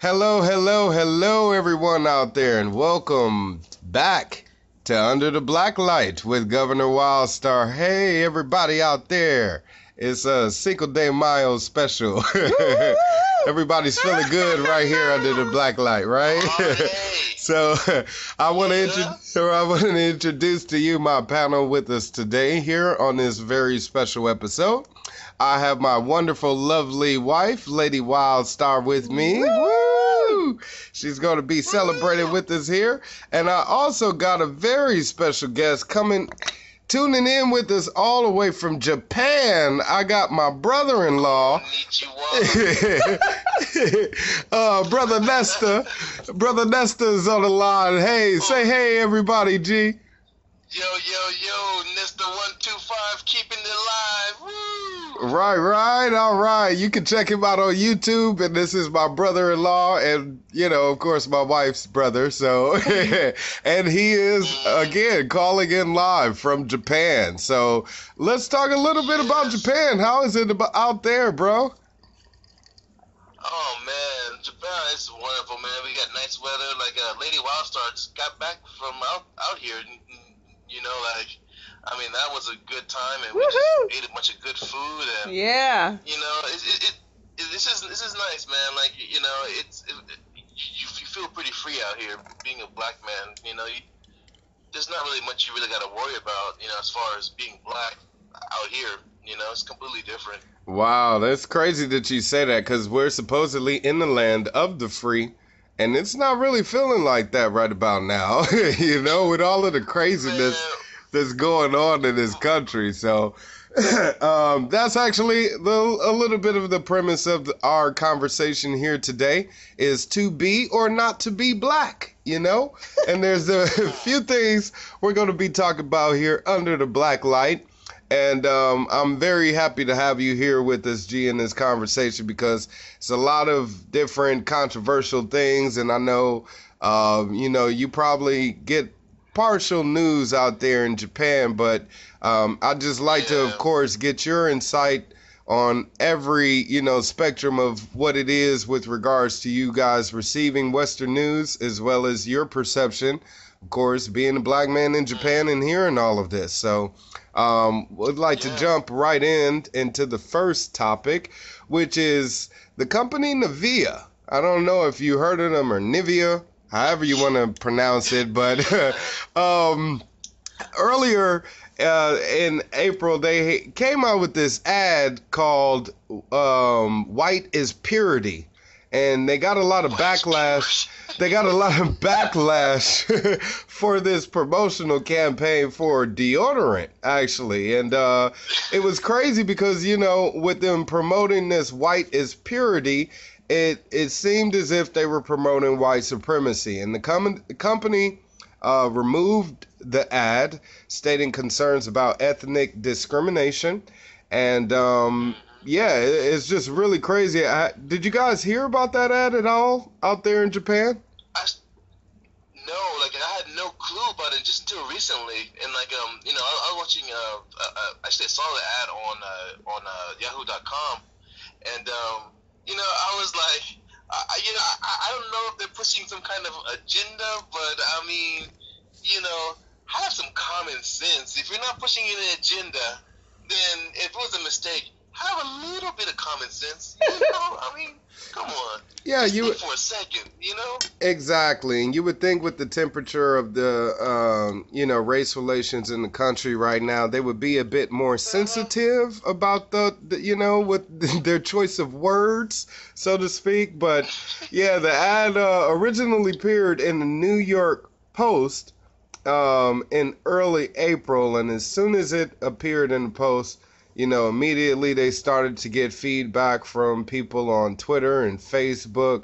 Hello, hello, hello, everyone out there, and welcome back to Under the Blacklight with Governor Wildstar. Hey, everybody out there. It's a Cinco de Mayo special. Everybody's feeling good right here under the blacklight, right? So I want to introduce to you my panel with us today here on this very special episode. I have my wonderful, lovely wife, Lady Wildstar, with me. Woo! She's going to be celebrating with us here. And I also got a very special guest tuning in with us all the way from Japan. I got my brother-in-law, Brother Nesta. Brother Nesta is on the line. Hey, say hey, everybody, G. Yo, Nesta 125, keeping it alive. Woo! Right, all right. You can check him out on YouTube, and this is my brother-in-law, and, of course, my wife's brother, so, and he is, again, calling in live from Japan, so let's talk a little bit about Japan. How is it out there, bro? Oh, man, Japan is wonderful, man. We got nice weather, Lady Wildstar just got back from out here, that was a good time, and we just ate a bunch of good food, and this is nice, man. You feel pretty free out here, being a black man. There's not really much you really got to worry about, as far as being black out here. It's completely different. Wow, that's crazy that you say that, because we're supposedly in the land of the free. And it's not really feeling like that right about now, with all of the craziness that's going on in this country. So that's actually a little bit of the premise of our conversation here today is to be or not to be black, And there's a few things we're going to be talking about here under the black light. And I'm very happy to have you here with us, G, in this conversation, because it's a lot of different controversial things. And I know, you probably get partial news out there in Japan, but I'd just like to, of course, get your insight on every, spectrum of what it is with regards to you guys receiving Western news, as well as your perception, of course, being a black man in Japan and hearing all of this. So would like to jump right into the first topic, which is the company Nivea. I don't know if you heard of them, or Nivea, however you want to pronounce it, but earlier in April, they came out with this ad called White is Purity, and they got a lot of backlash. They got a lot of backlash for this promotional campaign for deodorant, actually. And it was crazy because, with them promoting this white is purity, it seemed as if they were promoting white supremacy. And the company removed the ad, stating concerns about ethnic discrimination. And it's just really crazy. Did you guys hear about that ad at all out there in Japan? No, I had no clue about it just until recently. And I was watching. Actually, I saw the ad on Yahoo.com, and I was like, I don't know if they're pushing some kind of agenda, but have some common sense. If you're not pushing an agenda, then if it was a mistake, have a little bit of common sense. Come on. Yeah, just think for a second, Exactly. And you would think with the temperature of the, race relations in the country right now, they would be a bit more sensitive about with their choice of words, so to speak. But yeah, the ad originally appeared in the New York Post in early April. And as soon as it appeared in the Post, immediately they started to get feedback from people on Twitter and Facebook,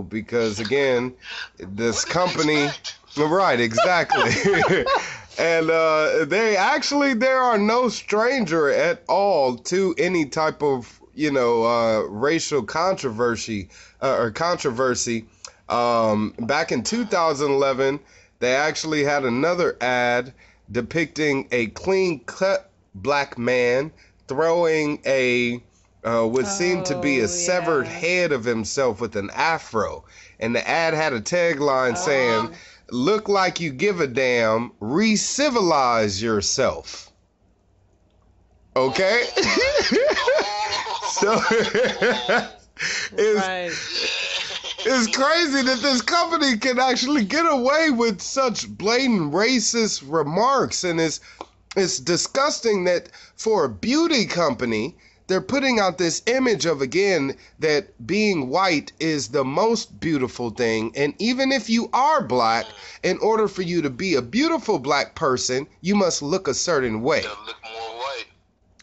because again, this company, right, exactly. And they are no stranger at all to any type of, racial controversy. Back in 2011, they actually had another ad depicting a clean-cut black man throwing a what seemed to be a Oh, severed yeah. head of himself with an afro. And the ad had a tagline saying, Oh. "Look like you give a damn, re-civilize yourself." Okay? So it's Right. it's crazy that this company can actually get away with such blatant racist remarks, and it's disgusting that for a beauty company, they're putting out this image of, again, that being white is the most beautiful thing. And even if you are black, in order for you to be a beautiful black person, you must look a certain way. You gotta look more white.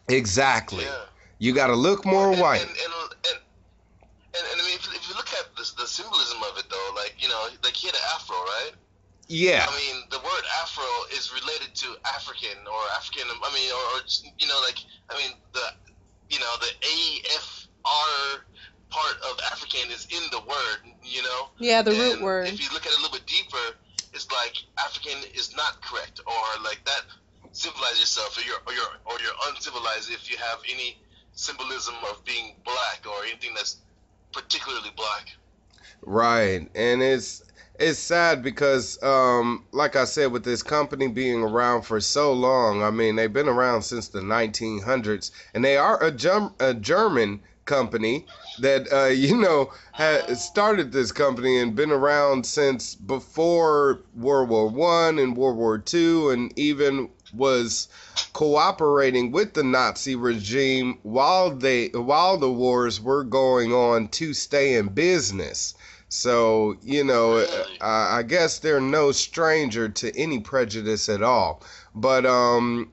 Exactly. Yeah. You got to look more white. And I mean, if you look at the symbolism of it, though, like, you know, like he had an afro, right? Yeah. I mean, the word afro is related to African or African. I mean, or you know, like, I mean, the AFR part of African is in the word, you know. Yeah, the root And word. if you look at it a little bit deeper, it's like African is not correct, or like that. Civilize yourself, or you're uncivilized if you have any symbolism of being black or anything that's particularly black. Right. And it's sad because like I said, with this company being around for so long, I mean, they've been around since the 1900s, and they are a German company that had started this company and been around since before World War One and World War Two, and even was cooperating with the Nazi regime while the wars were going on to stay in business. So, Really? I guess they're no stranger to any prejudice at all. But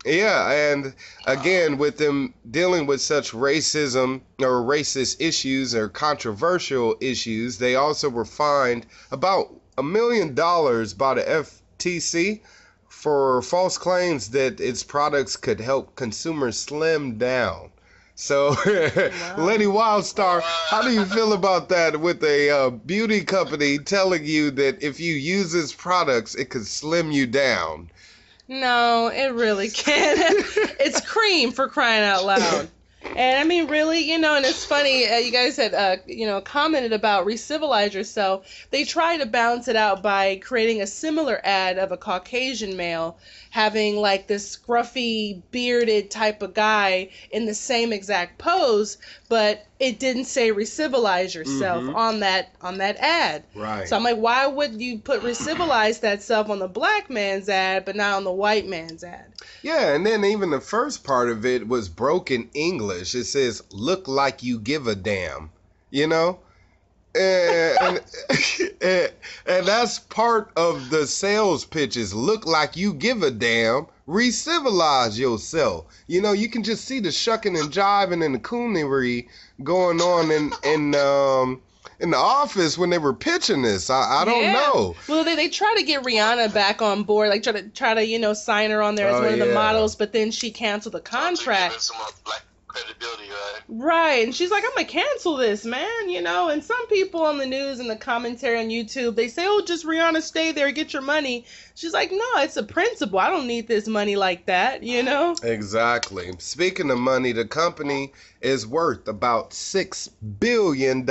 yeah, and again, with them dealing with such racism or racist issues or controversial issues, they also were fined about $1 million by the FTC for false claims that its products could help consumers slim down. So, Lady Wildstar, how do you feel about that, with a beauty company telling you that if you use its products, it could slim you down? No, it really can't. It's cream, for crying out loud. And I mean, really, and it's funny, you guys had, commented about re-civilize yourself. They try to balance it out by creating a similar ad of a Caucasian male having like this scruffy, bearded type of guy in the same exact pose, but it didn't say re-civilize yourself on that ad. Right. So I'm like, why would you put re-civilize that self on the black man's ad, but not on the white man's ad? Yeah, and then even the first part of it was broken English. It says, "Look like you give a damn," you know? And, and that's part of the sales pitches. Look like you give a damn. Re-civilize yourself. You can just see the shucking and jiving and the coonery going on in the office when they were pitching this. I don't know. Well, they try to get Rihanna back on board, like try to sign her on there as one of the models, but then she canceled the contract. Some black credibility, right? Right, and she's like, I'm gonna cancel this, man, and some people on the news and the commentary on YouTube, they say, oh, just Rihanna, stay there, get your money. She's like, no, it's a principle. I don't need this money like that, Exactly. Speaking of money, the company is worth about $6 billion,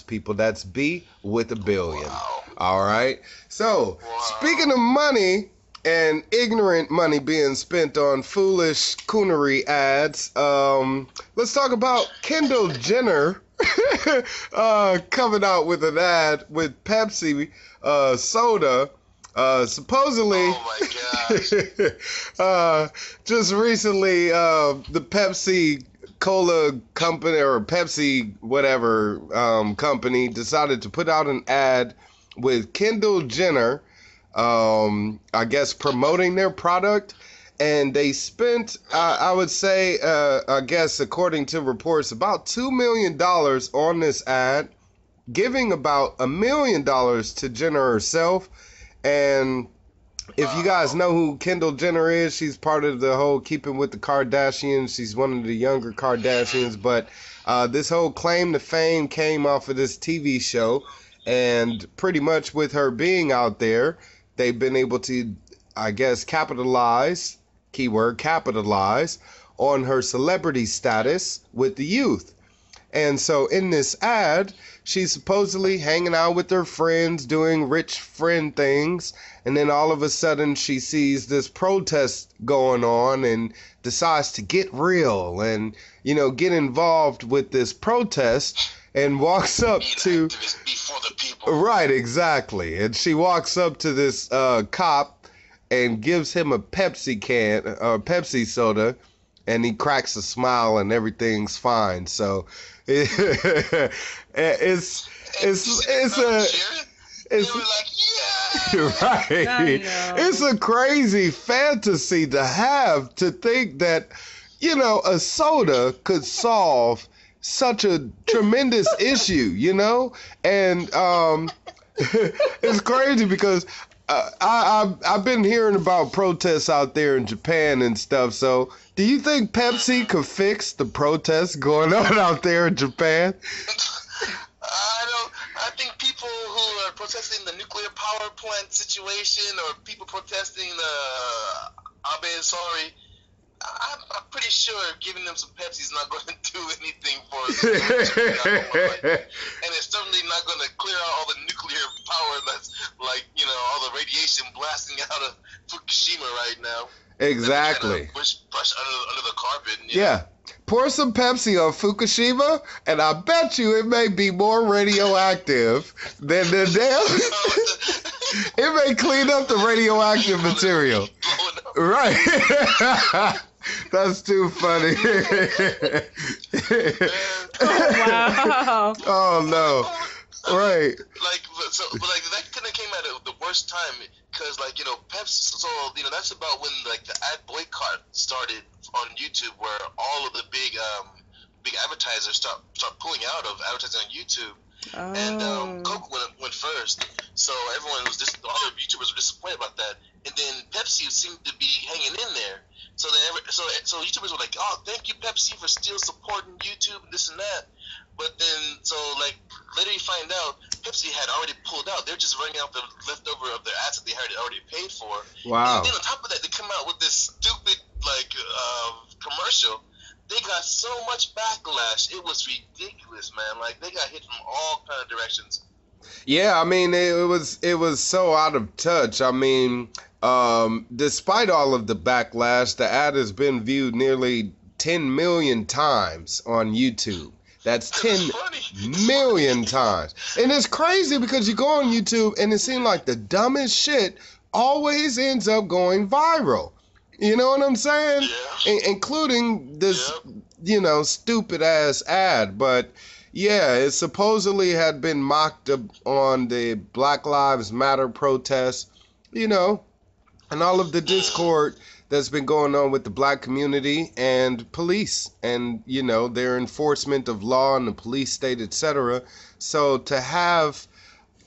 people. That's B with a billion. Wow. All right. So, speaking of money and ignorant money being spent on foolish coonery ads, let's talk about Kendall Jenner coming out with an ad with Pepsi soda. Supposedly, oh my gosh. just recently, the Pepsi Cola company, or Pepsi whatever company, decided to put out an ad with Kendall Jenner, I guess promoting their product, and they spent, I would say, I guess according to reports, about $2 million on this ad, giving about $1 million to Jenner herself. And if you guys know who Kendall Jenner is, she's part of the whole Keeping with the Kardashians. She's one of the younger Kardashians, but this whole claim to fame came off of this TV show, and pretty much with her being out there, they've been able to, I guess, capitalize, keyword capitalize, on her celebrity status with the youth. And so in this ad, she's supposedly hanging out with her friends, doing rich friend things. And then all of a sudden she sees this protest going on and decides to get real and, get involved with this protest and walks up to... Before the people. Right, exactly. And she walks up to this cop and gives him a Pepsi can, or Pepsi soda, and he cracks a smile and everything's fine. So it's right. It's a crazy fantasy to have, to think that, a soda could solve such a tremendous issue, and it's crazy because I've been hearing about protests out there in Japan and stuff. So do you think Pepsi could fix the protests going on out there in Japan? I think people who are protesting the nuclear power plant situation, or people protesting the Abe Sorry, I'm pretty sure giving them some Pepsi is not going to do anything for them. And it's certainly not going to clear out all the nuclear power that's all the radiation blasting out of Fukushima right now. Exactly. Brush under the carpet. Yeah. Pour some Pepsi on Fukushima, and I bet you it may be more radioactive than the damn... It may clean up the radioactive material. Right. That's too funny. Wow. Oh, no. Right. But that kind of came at the worst time, because Pepsi. So that's about when the ad boycott started on YouTube, where all of the big advertisers start pulling out of advertising on YouTube. Oh. And Coke went first, so everyone was all the YouTubers were disappointed about that. And then Pepsi seemed to be hanging in there. So YouTubers were like, "Oh, thank you, Pepsi, for still supporting YouTube and this and that." But then, later you find out Pepsi had already pulled out. They're just running out the leftover of their ads that they had already paid for. Wow. And then on top of that, they come out with this stupid commercial. They got so much backlash. It was ridiculous, man. They got hit from all kind of directions. Yeah, I mean, it was so out of touch. I mean, despite all of the backlash, the ad has been viewed nearly 10 million times on YouTube. That's 10 million times. And it's crazy because you go on YouTube and it seems like the dumbest shit always ends up going viral. You know what I'm saying? Yeah. Including this, stupid ass ad. But yeah, it supposedly had been mocked up on the Black Lives Matter protests, and all of the discord that's been going on with the black community and police and, their enforcement of law and the police state, etc. So to have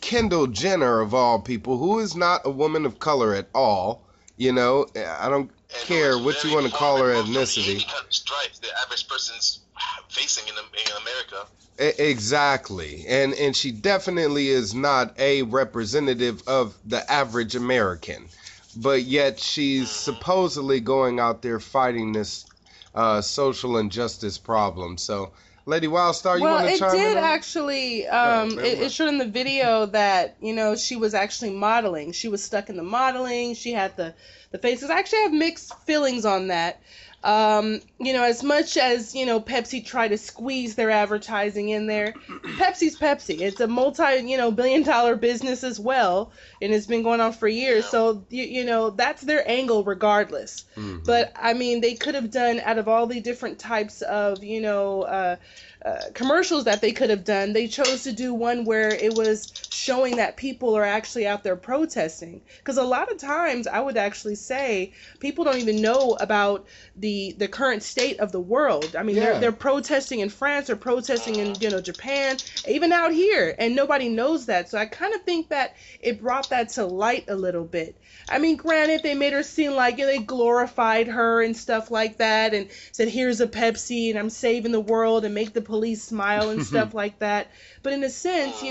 Kendall Jenner, of all people, who is not a woman of color at all, I don't care what you want to call her ethnicity. Stripes the average person's facing in America. Exactly. And she definitely is not a representative of the average American. But yet she's supposedly going out there fighting this social injustice problem. So, Lady Wildstar, you want to chime in? Well, it did actually, it showed in the video that, she was actually modeling. She was stuck in the modeling. She had the faces. I actually have mixed feelings on that. As much as, Pepsi tried to squeeze their advertising in there, Pepsi's Pepsi. It's a multi-billion-dollar business as well, and it's been going on for years. So, that's their angle regardless. Mm-hmm. But, I mean, they could have done, out of all the different types of, commercials that they could have done, they chose to do one where it was showing that people are actually out there protesting. Because a lot of times, I would actually say, people don't even know about the current state of the world. I mean, they're protesting in France, they're protesting in Japan, even out here, and nobody knows that. So I kind of think that it brought that to light a little bit. I mean, granted, they made her seem like they glorified her and stuff like that, and said, "Here's a Pepsi, and I'm saving the world," and make the police smile and stuff like that. But in a sense,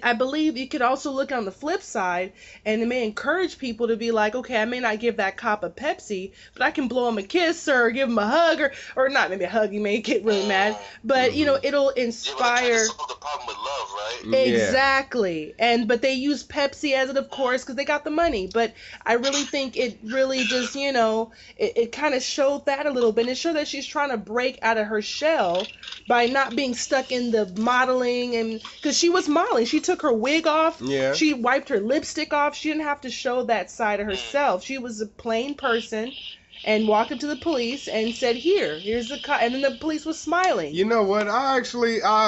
I believe you could also look on the flip side, and it may encourage people to be like, okay, I may not give that cop a Pepsi, but I can blow him a kiss or give him a hug, or not maybe a hug, you may get really mad, but you know, it'll inspire. Yeah, solve the problem with love, right? Exactly. But they use Pepsi as it, of course, because they got the money. But I really think it really just, you know, it kind of showed that a little bit. And it showed that she's trying to break out of her shell by not being stuck in the modeling, and because she was modeling. She took her wig off. Yeah. She wiped her lipstick off. She didn't have to show that side of herself. She was a plain person and walked up to the police and said, here's the car. And then the police was smiling. You know what? I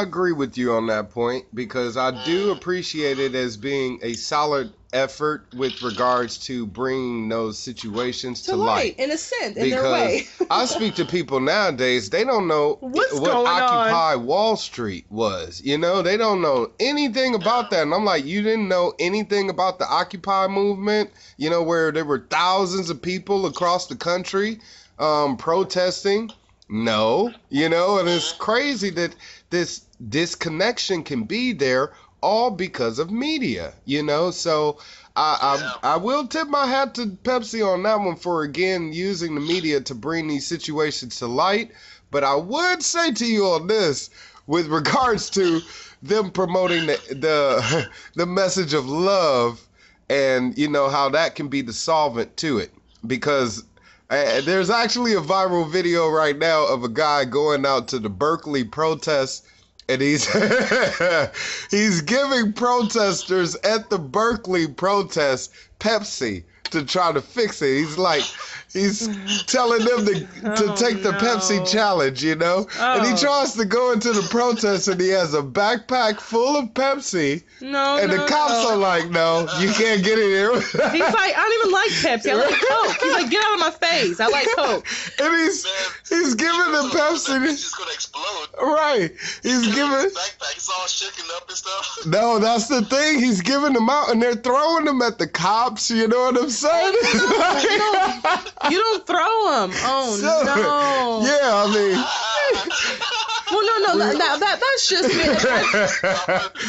agree with you on that point, because I do appreciate it as being a solid effort with regards to bringing those situations to light. In a sense, in their way. I speak to people nowadays, they don't know What's what going Occupy Wall Street was. You know, they don't know anything about that. And I'm like, you didn't know anything about the Occupy movement, you know, where there were thousands of people across the country protesting? No, you know, and it's crazy that this disconnection can be there all because of media, you know. So I will tip my hat to Pepsi on that one for, again, using the media to bring these situations to light. But I would say to you on this, with regards to them promoting the message of love, and, you know, how that can be the solvent to it. Because there's actually a viral video right now of a guy going out to the Berkeley protests, and he's he's giving protesters at the Berkeley protest Pepsi to try to fix it. He's telling them to take the Pepsi challenge, you know? And he tries to go into the protest, and he has a backpack full of Pepsi. And the cops are like, no, you can't get in here. He's like, I don't even like Pepsi. I like Coke. He's like, get out of my face. I like Coke. And he's giving the Pepsi. It's just gonna explode. Right. He's giving. Backpack, it's all shaking up and stuff. No, that's the thing. He's giving them out, and they're throwing them at the cops. You know what I'm saying? You don't throw them. Oh, no. Yeah, I mean. Well, no.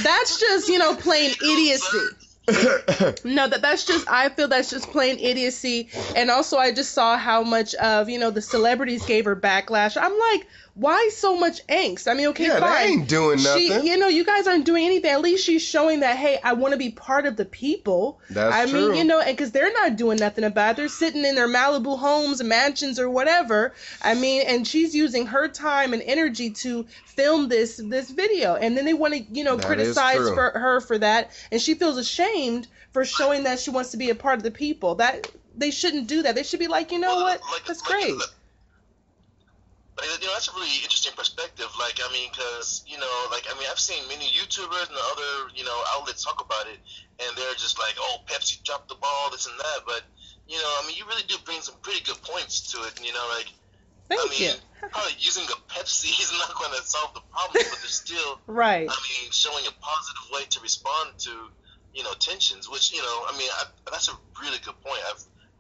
That's just, you know, plain idiocy. No, I feel that's just plain idiocy. And also, I just saw how much of, you know, the celebrities gave her backlash. I'm like, why so much angst? I mean, okay, fine. They ain't doing nothing. You know, you guys aren't doing anything. At least she's showing that, hey, I want to be part of the people. That's true. I mean, you know, and because they're not doing nothing about it. They're sitting in their Malibu homes, mansions, or whatever. I mean, and she's using her time and energy to film this video. And then they want to, you know, criticize her for that. And she feels ashamed for showing that she wants to be a part of the people. That they shouldn't do that. They should be like, you know what? That's great. Like, you know, that's a really interesting perspective. Like, I mean, because, you know, like, I mean, I've seen many YouTubers and other, you know, outlets talk about it, and they're just like, oh, Pepsi dropped the ball, this and that. But, you know, I mean, you really do bring some pretty good points to it. You know, like, Thank you. Probably using a Pepsi is not going to solve the problem, but there's still, right. I mean, showing a positive way to respond to, you know, tensions, which, you know, I mean, that's a really good point. I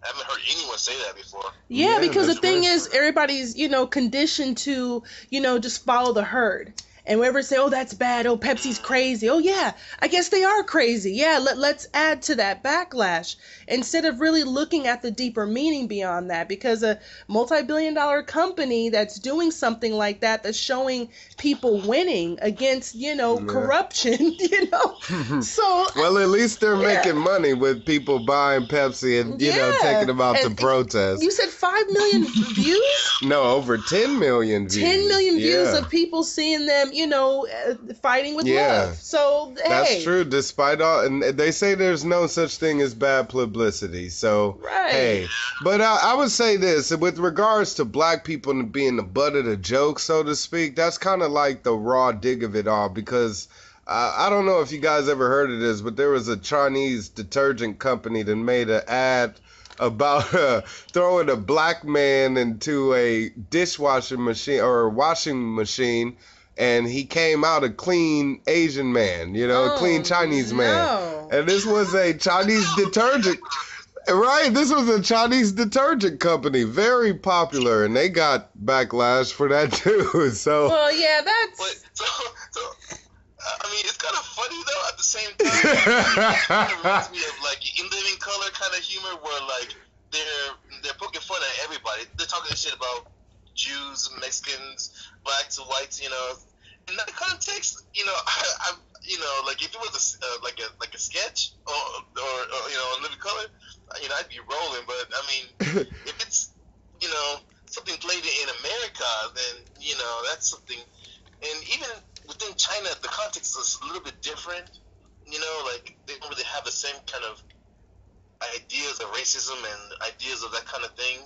haven't heard anyone say that before. Yeah, because the thing is, everybody's, you know, conditioned to, you know, just follow the herd. And whoever say, oh, that's bad. Oh, Pepsi's crazy. Oh, yeah, I guess they are crazy. Yeah, let's add to that backlash instead of really looking at the deeper meaning beyond that. Because a multi-billion-dollar company that's doing something like that, that's showing people winning against, you know, corruption, you know. So well, at least they're making money with people buying Pepsi and, you know, taking them out to protest. You said 5 million views? No, over 10 million views. 10 million views of people seeing them, you know, fighting with love. So, hey. That's true. Despite all, and they say there's no such thing as bad publicity. So, hey. But I would say this, with regards to black people being the butt of the joke, so to speak, that's kind of like the raw dig of it all, because I don't know if you guys ever heard of this, but there was a Chinese detergent company that made an ad about throwing a black man into a dishwashing machine or washing machine, and he came out a clean Asian man, you know, a clean Chinese man. And this was a Chinese detergent. Right, this was a Chinese detergent company, very popular, and they got backlash for that too. So well, yeah, that's. I mean, it's kind of funny though. At the same time, it kind of reminds me of like In Living Color kind of humor, where like they're poking fun at everybody. They're talking shit about Jews, Mexicans, blacks, whites. You know, in that context, you know, I you know, like if it was like a sketch or you know, In Living Color, you know, I'd be rolling. But I mean, if it's, you know, something played in America, then, you know, that's something. And even within China, the context is a little bit different. You know, like they don't really have the same kind of ideas of racism and ideas of that kind of thing.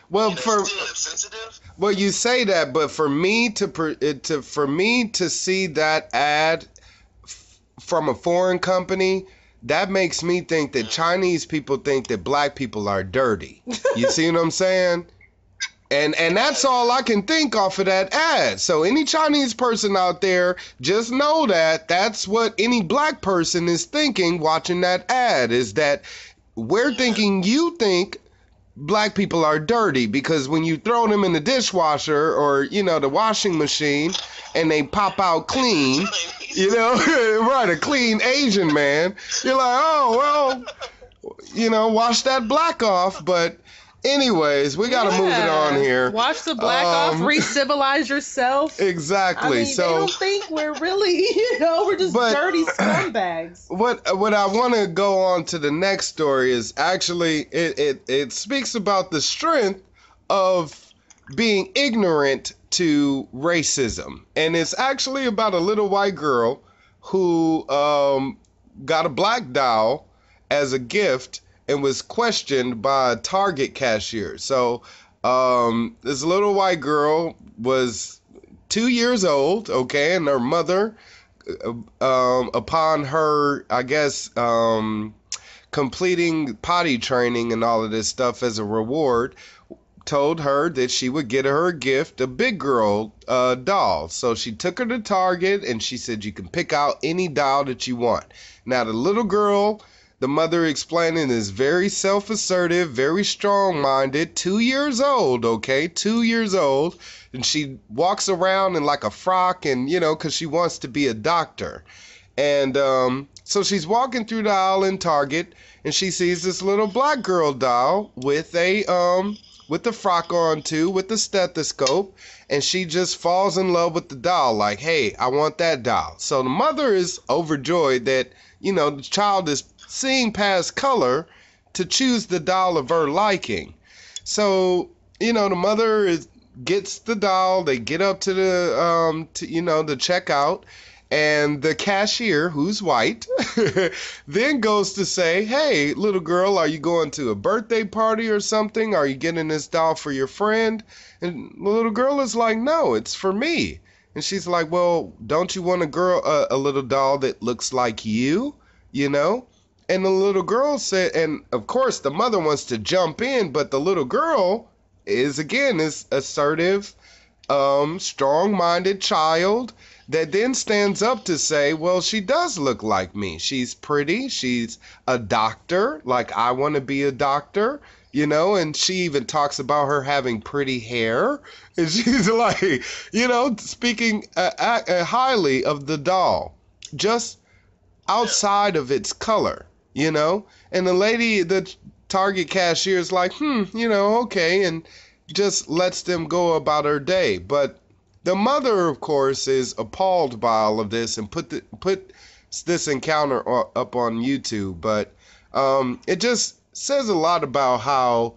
Well, you know, for still insensitive. well, you say that, but for me to see that ad from a foreign company, that makes me think that Chinese people think that black people are dirty. You see what I'm saying? And that's all I can think off of that ad. So any Chinese person out there, just know that that's what any black person is thinking watching that ad, is that we're thinking you think black people are dirty because when you throw them in the dishwasher or, you know, the washing machine and they pop out clean, you know, right, a clean Asian man, you're like, oh, well, you know, wash that black off. But anyways, we got to move it on here. Wash the black off, re-civilize yourself. Exactly. I mean, so they don't think we're really, you know, we're just dirty scumbags. What I want to go on to the next story is actually it speaks about the strength of being ignorant to racism, and it's actually about a little white girl who got a black doll as a gift and was questioned by a Target cashier. So this little white girl was 2 years old, okay, and her mother, upon her, I guess, completing potty training and all of this stuff as a reward, told her that she would get her a gift, a big girl doll. So she took her to Target and she said, you can pick out any doll that you want. Now the little girl, the mother explaining, is very self-assertive, very strong-minded, 2 years old, okay, 2 years old. And she walks around in like a frock and, you know, because she wants to be a doctor. And so she's walking through the aisle in Target and she sees this little black girl doll with the frock on too, with the stethoscope. And she just falls in love with the doll, like, hey, I want that doll. So the mother is overjoyed that, you know, the child is seeing past color to choose the doll of her liking. So, you know, the mother gets the doll, they get up to the the checkout, and the cashier, who's white, then goes to say, hey, little girl, are you going to a birthday party or something? Are you getting this doll for your friend? And the little girl is like, no, it's for me. And she's like, well, don't you want a little doll that looks like you, you know? And the little girl said, and of course the mother wants to jump in, but the little girl is assertive, strong-minded child that then stands up to say, well, she does look like me. She's pretty. She's a doctor. Like, I want to be a doctor, you know, and she even talks about her having pretty hair. And she's like, you know, speaking highly of the doll, just outside of its color, you know. And the lady, the Target cashier, is like, you know, okay, and just lets them go about her day. But the mother, of course, is appalled by all of this and put this encounter up on YouTube. But it just says a lot about how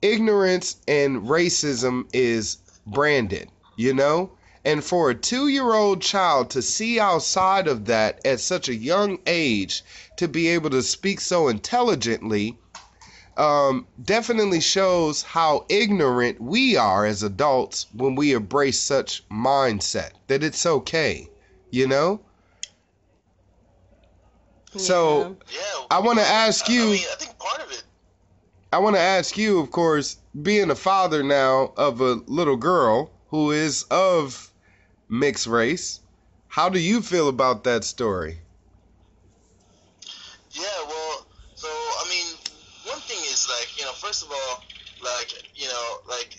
ignorance and racism is branded, you know? And for a 2-year-old child to see outside of that at such a young age, to be able to speak so intelligently, definitely shows how ignorant we are as adults when we embrace such mindset, that it's okay, you know? Yeah. So I want to ask you, I mean, I think part of it, I want to ask you, of course, being a father now of a little girl who is of mixed race, how do you feel about that story? Yeah, well, so, I mean, one thing is, like, you know, first of all, like, you know, like,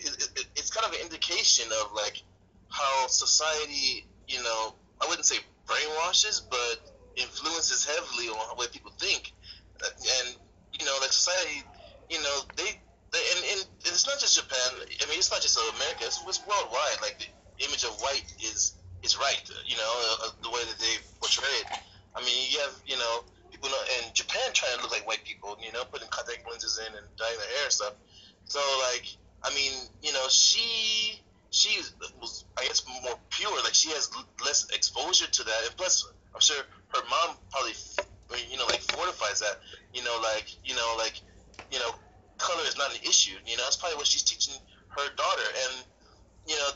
it's kind of an indication of, like, how society, you know, I wouldn't say brainwashes, but influences heavily on the way people think. And like society, and it's not just Japan. I mean, it's not just America. It's worldwide. Like the image of white is right. The way that they portray it. I mean, you have people in Japan trying to look like white people. Putting contact lenses in and dyeing their hair and stuff. So like, I mean, she was, I guess, more pure. Like she has less exposure to that, and plus, I'm sure her mom probably, like fortifies that. Color is not an issue. That's probably what she's teaching her daughter, and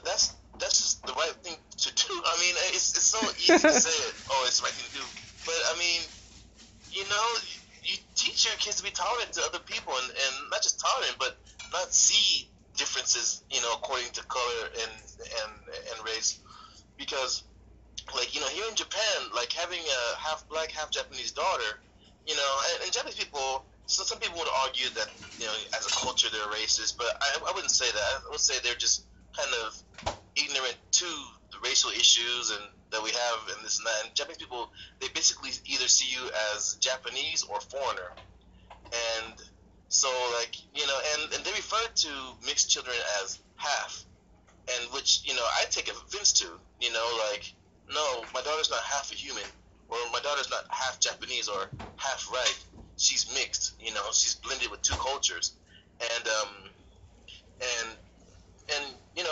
that's just the right thing to do. I mean, it's so easy to say it. Oh, it's the right thing to do, but I mean, you teach your kids to be tolerant to other people, and not just tolerant, but not see differences, according to color and race, because like here in Japan, like having a half black, half Japanese daughter, and Japanese people. So some people would argue that as a culture they're racist, but I wouldn't say that. I would say they're just kind of ignorant to the racial issues and that we have and this and that. And Japanese people, they basically either see you as Japanese or foreigner, and so like and they refer to mixed children as half, and which I take offense to. Like, no, my daughter's not half a human, or my daughter's not half Japanese or half right. She's mixed, she's blended with two cultures, and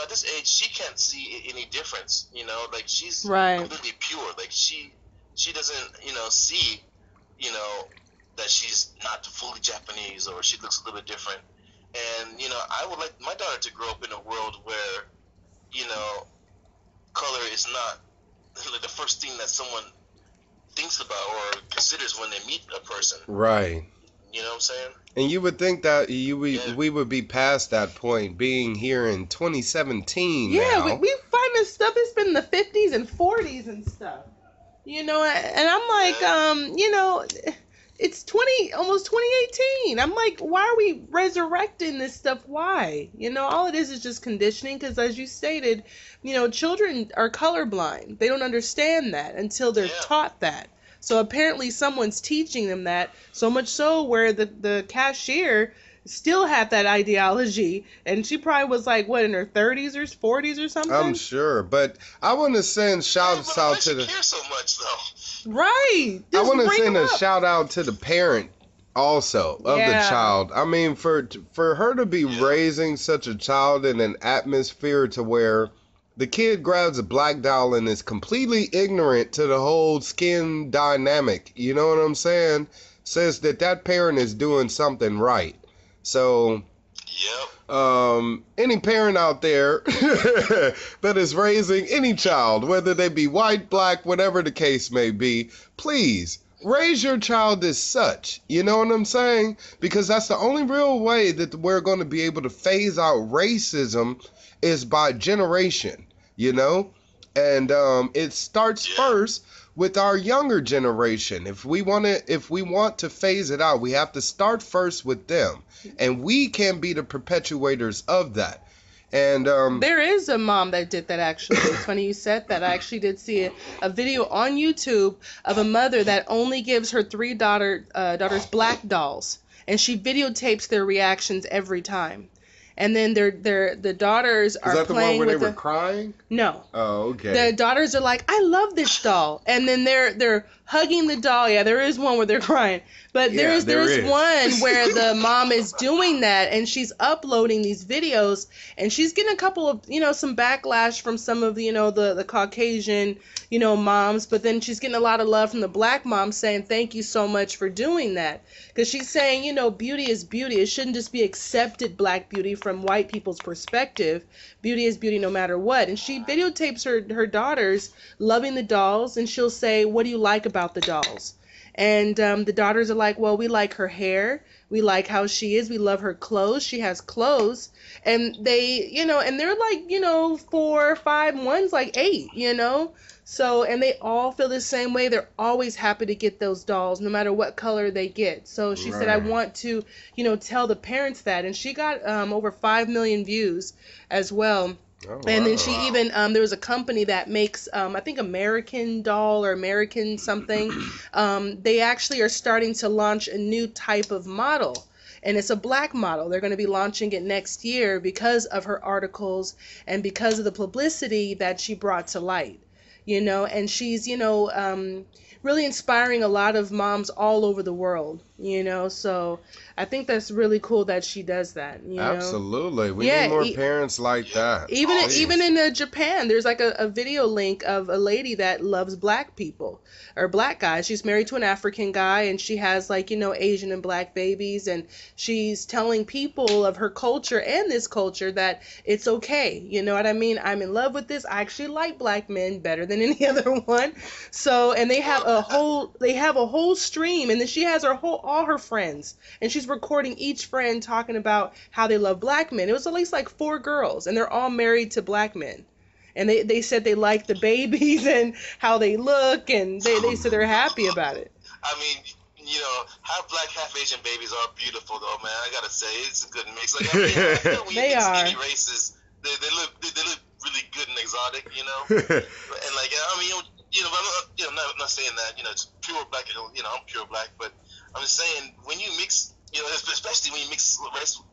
at this age she can't see any difference, like she's Right. completely pure, like she doesn't see that she's not fully Japanese or she looks a little bit different, and I would like my daughter to grow up in a world where color is not like the first thing that someone thinks about or considers when they meet a person. Right. You know what I'm saying? And you would think that we would be past that point, being here in 2017 Yeah, now. we find this stuff. It's been in the 50s and 40s and stuff. And I'm like, it's almost 2018. I'm like, why are we resurrecting this stuff? Why? All it is just conditioning, because as you stated, children are colorblind. They don't understand that until they're taught that. So apparently someone's teaching them that, so much so where the cashier still had that ideology, and she probably was like, what, in her 30s or 40s or something? I'm sure, but I want to send shouts out to the. Care so much though. Right. I want to bring send them a up. shout out to the parent also of the child. I mean, for her to be raising such a child in an atmosphere to where the kid grabs a black doll and is completely ignorant to the whole skin dynamic, you know what I'm saying? Says that parent is doing something right. So, any parent out there that is raising any child, whether they be white, black, whatever the case may be, please raise your child as such. You know what I'm saying? Because that's the only real way that we're going to be able to phase out racism is by generation, and it starts first with our younger generation. If we want to phase it out, we have to start first with them, and we can be the perpetuators of that. And there is a mom that did that, actually. It's funny you said that. I actually did see a video on YouTube of a mother that only gives her three daughters black dolls, and she videotapes their reactions every time. And then the daughters are playing with. Is that the one where they were crying? No. Oh, okay. The daughters are like, I love this doll, and then they're hugging the doll. Yeah, there is one where they're crying, but there's one where the mom is doing that, and she's uploading these videos, and she's getting a couple of some backlash from some of the Caucasian moms, but then she's getting a lot of love from the black moms saying thank you so much for doing that, because she's saying beauty is beauty. It shouldn't just be accepted black beauty from white people's perspective. Beauty is beauty no matter what. And she videotapes her daughters loving the dolls, and she'll say, what do you like about the dolls? And the daughters are like, well, we like her hair, we like how she is, we love her clothes, she has clothes. And they and they're like 4, 5, one's like 8, so, and they all feel the same way. They're always happy to get those dolls, no matter what color they get. So she said, I want to, tell the parents that. And she got over 5 million views as well. Oh, And then she wow. even there was a company that makes I think American Doll or American something. They actually are starting to launch a new type of model. And it's a black model. They're going to be launching it next year because of her articles and because of the publicity that she brought to light. And she's, really inspiring a lot of moms all over the world. So I think that's really cool that she does that. Absolutely. We Yeah, need more parents like that. Even Please. even in Japan, there's like a video link of a lady that loves black people or black guys. She's married to an African guy, and she has like Asian and black babies, and she's telling people of her culture and this culture that it's okay. You know what I mean? I'm in love with this. I actually like black men better than any other one. So, and they have a whole stream, and then she has all her friends, and she's recording each friend talking about how they love black men. It was at least like 4 girls, and they're all married to black men. And they said they like the babies and how they look, and they said they're happy about it. I mean, half black, half Asian babies are beautiful, though, man. I gotta say, it's a good mix. Like, I mean, when you They mix are. any races, they look really good and exotic, And like, I mean, but I'm not saying that, it's pure black. I'm pure black, but I'm just saying when you mix. Especially when you mix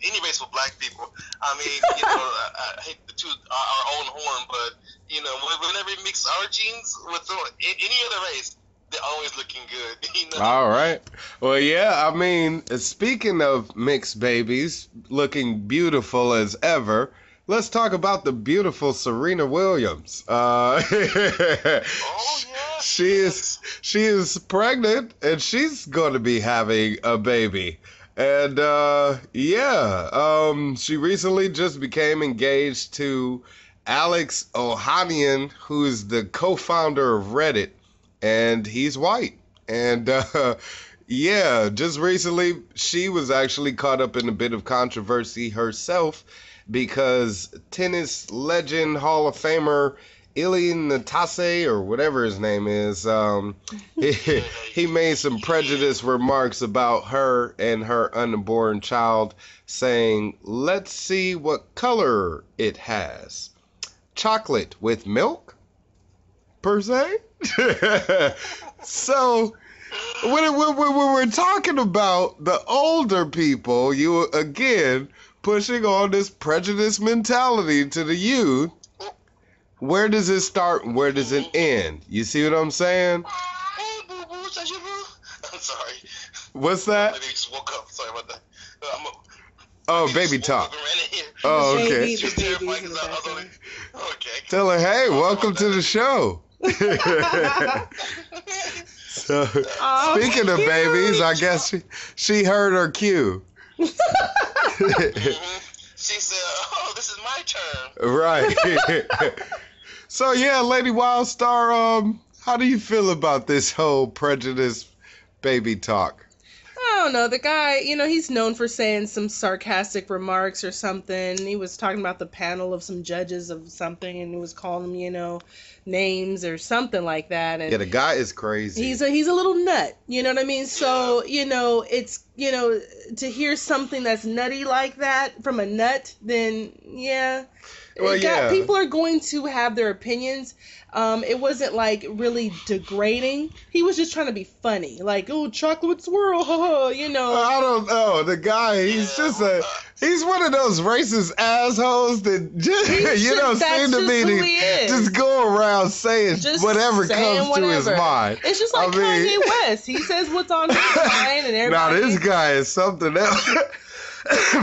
any race with black people. I mean, I hate to toot our own horn, but whenever we mix our genes with any other race, they're always looking good. All right. Well, yeah, I mean, speaking of mixed babies looking beautiful as ever, let's talk about the beautiful Serena Williams. Oh yeah. She is pregnant, and she's going to be having a baby. And she recently just became engaged to Alex Ohanian, who is the co-founder of Reddit, and he's white. And just recently she was actually caught up in a bit of controversy herself because tennis legend Hall of Famer Ili Natase, or whatever his name is, he made some prejudiced remarks about her and her unborn child, saying, "Let's see what color it has. Chocolate with milk, per se?" So, when we're talking about the older people, you again pushing on this prejudice mentality to the youth. Where does it start and where does it end? You see what I'm saying? Hey, boo boo, is that you, boo? I'm sorry. What's that? My baby just woke up. Sorry about that. Oh, baby talk. Oh, okay. The babies in the background. Okay. Tell her, hey, welcome to the show. So, speaking of babies, I guess she heard her cue. She said, "Oh, this is my turn." Right. So, yeah, Lady Wildstar, how do you feel about this whole prejudice baby talk? I don't know. The guy, he's known for saying some sarcastic remarks or something. He was talking about the panel of some judges of something, and he was calling them, names or something like that. And Yeah, the guy is crazy. he's a little nut. You know what I mean? So, it's, to hear something that's nutty like that from a nut, then, yeah. Well, yeah. People are going to have their opinions. It wasn't like really degrading. He was just trying to be funny, like, "Oh, chocolate swirl, haha," I don't know. The guy, he's he's one of those racist assholes that just, seem to be just go around saying whatever comes to his mind. It's just like Kanye West. He says what's on his mind, and everybody. Now this guy is something else.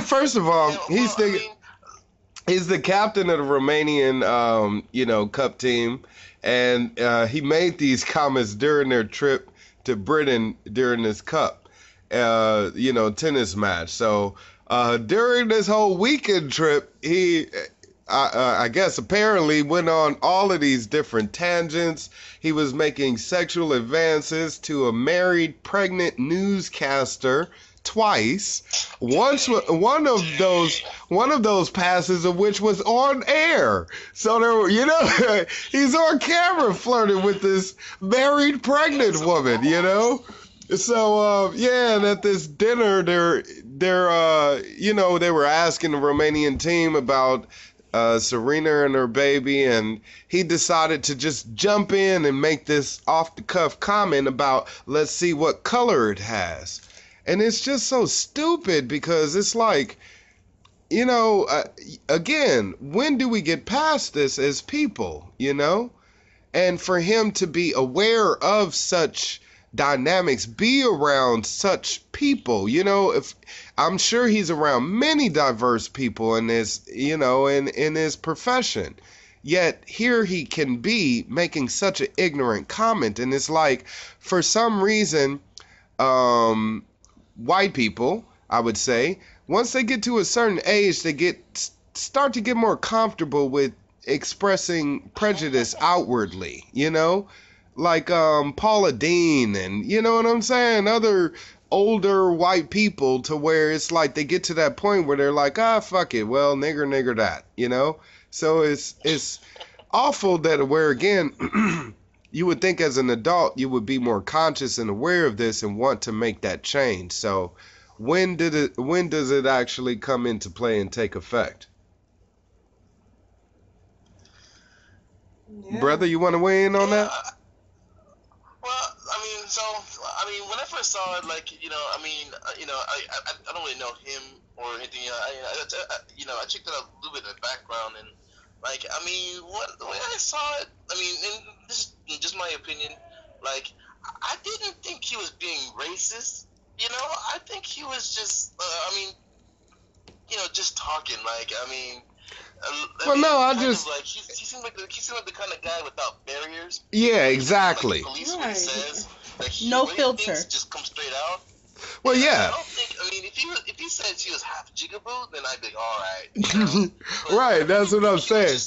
First of all, he's the captain of the Romanian, Cup team. And he made these comments during their trip to Britain during this Cup, tennis match. So during this whole weekend trip, he, I guess, apparently went on all of these different tangents. He was making sexual advances to a married, pregnant newscaster twice. Once, one of those passes of which was on air. So there were, he's on camera flirting with this married pregnant woman, So and at this dinner, they were asking the Romanian team about Serena and her baby, and he decided to just jump in and make this off-the-cuff comment about, let's see what color it has. And it's just so stupid because it's like, you know, again, when do we get past this as people, you know? And for him to be aware of such dynamics, be around such people, you know, if I'm sure he's around many diverse people in his, you know, in his profession. Yet here he can be making such an ignorant comment. And it's like, for some reason, white people, I would say, once they get to a certain age, they start to get more comfortable with expressing prejudice outwardly, you know, like Paula Deen and, you know what I'm saying, other older white people, to where it's like they get to that point where they're like, ah, fuck it, well, nigger that, you know. So it's awful that, where again you would think as an adult you would be more conscious and aware of this and want to make that change. So when does it actually come into play and take effect? Yeah. Brother, you want to weigh in on that? Well, I mean, when I first saw it, like, you know, I mean, you know, I don't really know him or anything. I checked out a little bit of the background, and like, I mean, the way I saw it, I mean, and this is just my opinion, like, I didn't think he was being racist. You know, I think he was just, I mean, you know, just talking. Like, I mean. He seemed like the kind of guy without barriers. Yeah, exactly. Like, police what he says, like, no filter. Just come straight out. Well, and yeah. I mean, if he said she was half jigaboo, then I'd be like, all right. You know? Right, that's what I'm saying.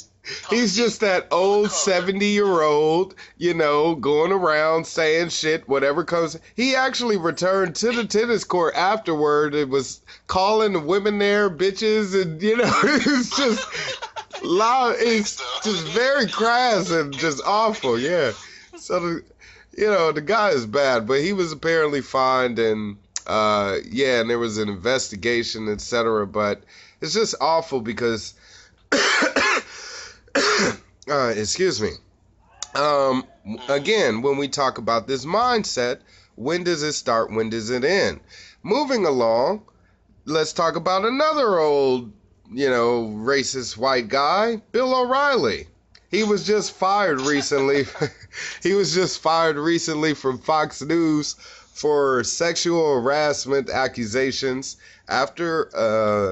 He's just that old 70-year-old, you know, going around saying shit, whatever comes. He actually returned to the tennis court afterward. It was calling the women there bitches, and, you know, it's just loud. It's just very crass and just awful, yeah. So, you know, the guy is bad, but he was apparently fined, and, yeah, and there was an investigation, etc. But it's just awful because... excuse me. Again, when we talk about this mindset, when does it start? When does it end? Moving along, let's talk about another old, you know, racist white guy, Bill O'Reilly. He was just fired recently. He was just fired recently from Fox News for sexual harassment accusations after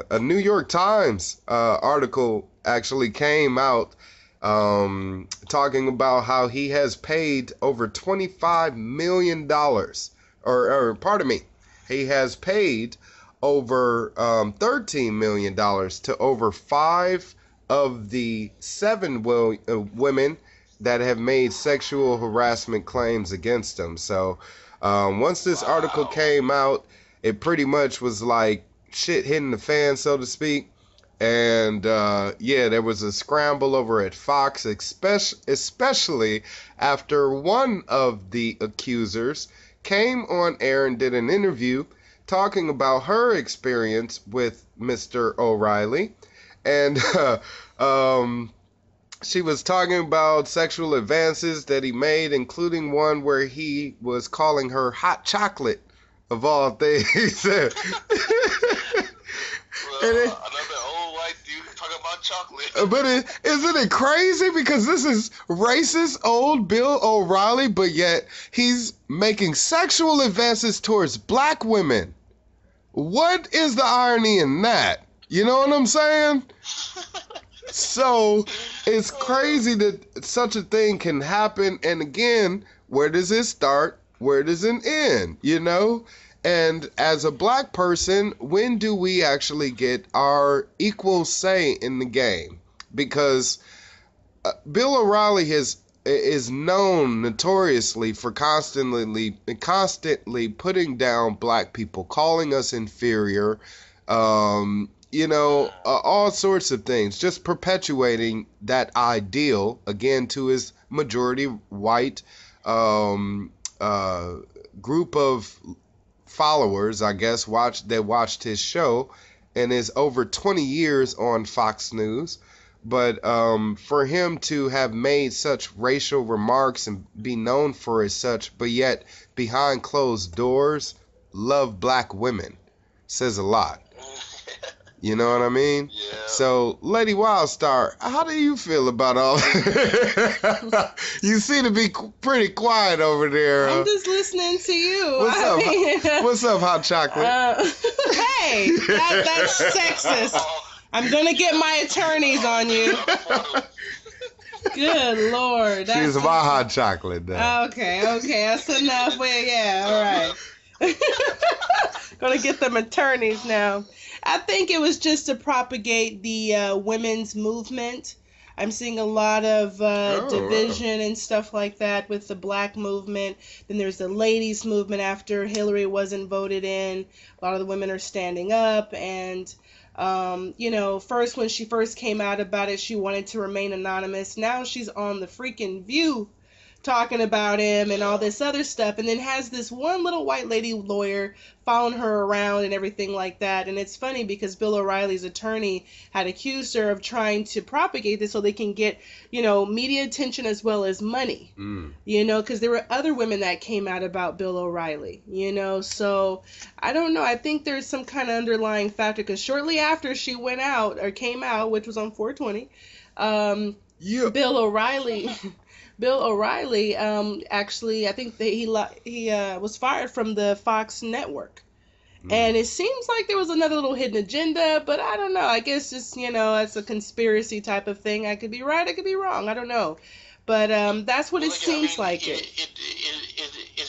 a New York Times article actually came out talking about how he has paid over $25 million, or pardon me, he has paid over $13 million to over 5 of the 7 women that have made sexual harassment claims against him. So once this article came out, it pretty much was like shit hitting the fan, so to speak. And, yeah, there was a scramble over at Fox, especially after one of the accusers came on air and did an interview talking about her experience with Mr. O'Reilly. And she was talking about sexual advances that he made, including one where he was calling her hot chocolate, of all things. Another old white dude talking about chocolate. But isn't it crazy? Because this is racist old Bill O'Reilly, but yet he's making sexual advances towards black women. What is the irony in that? You know what I'm saying? So it's crazy that such a thing can happen. And again, where does it start? Where does it end? You know? And as a black person, when do we actually get our equal say in the game? Because Bill O'Reilly is known notoriously for constantly putting down black people, calling us inferior, you know, all sorts of things, just perpetuating that ideal, again, to his majority white group of followers, I guess, that watched his show, and is over 20 years on Fox News, But for him to have made such racial remarks and be known for as such, but yet behind closed doors love black women, says a lot. You know what I mean? Yeah. So, Lady Wildstar, how do you feel about all that? You seem to be pretty quiet over there. I'm just listening to you. What's up, Hot Chocolate? Hey, that's sexist. I'm going to get my attorneys on you. Good Lord. She's my Hot Chocolate, though. Okay, that's enough. Well, yeah, all right. Gonna get them attorneys now. I think it was just to propagate the women's movement. I'm seeing a lot of division and stuff like that with the black movement. Then there's the ladies movement after Hillary wasn't voted in. A lot of the women are standing up. And, first when she first came out about it, she wanted to remain anonymous. Now she's on the freaking View talking about him and all this other stuff, and then has this one little white lady lawyer following her around and everything like that. And it's funny because Bill O'Reilly's attorney had accused her of trying to propagate this so they can get, media attention as well as money, because there were other women that came out about Bill O'Reilly, so I don't know. I think there's some kind of underlying factor, because shortly after she came out, which was on 420, Bill O'Reilly, actually, I think that he was fired from the Fox network. And it seems like there was another little hidden agenda, but I don't know. I guess just, it's a conspiracy type of thing. I could be right, I could be wrong. I don't know. But that's what it seems like. It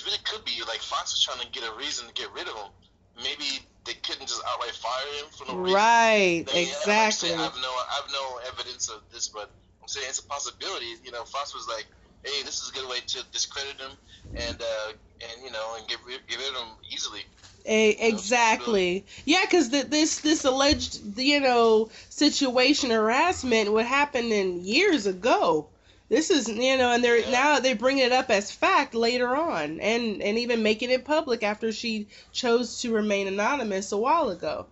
really could be. Like, Fox is trying to get a reason to get rid of him. Maybe they couldn't just outright fire him for no reason. Right, exactly. I have no evidence of this, but I'm saying it's a possibility. Fox was like, hey, this is a good way to discredit him and get rid of him easily. Exactly. Yeah, because this alleged, situation harassment would happen in years ago. This is, and now they bring it up as fact later on, and even making it public after she chose to remain anonymous a while ago.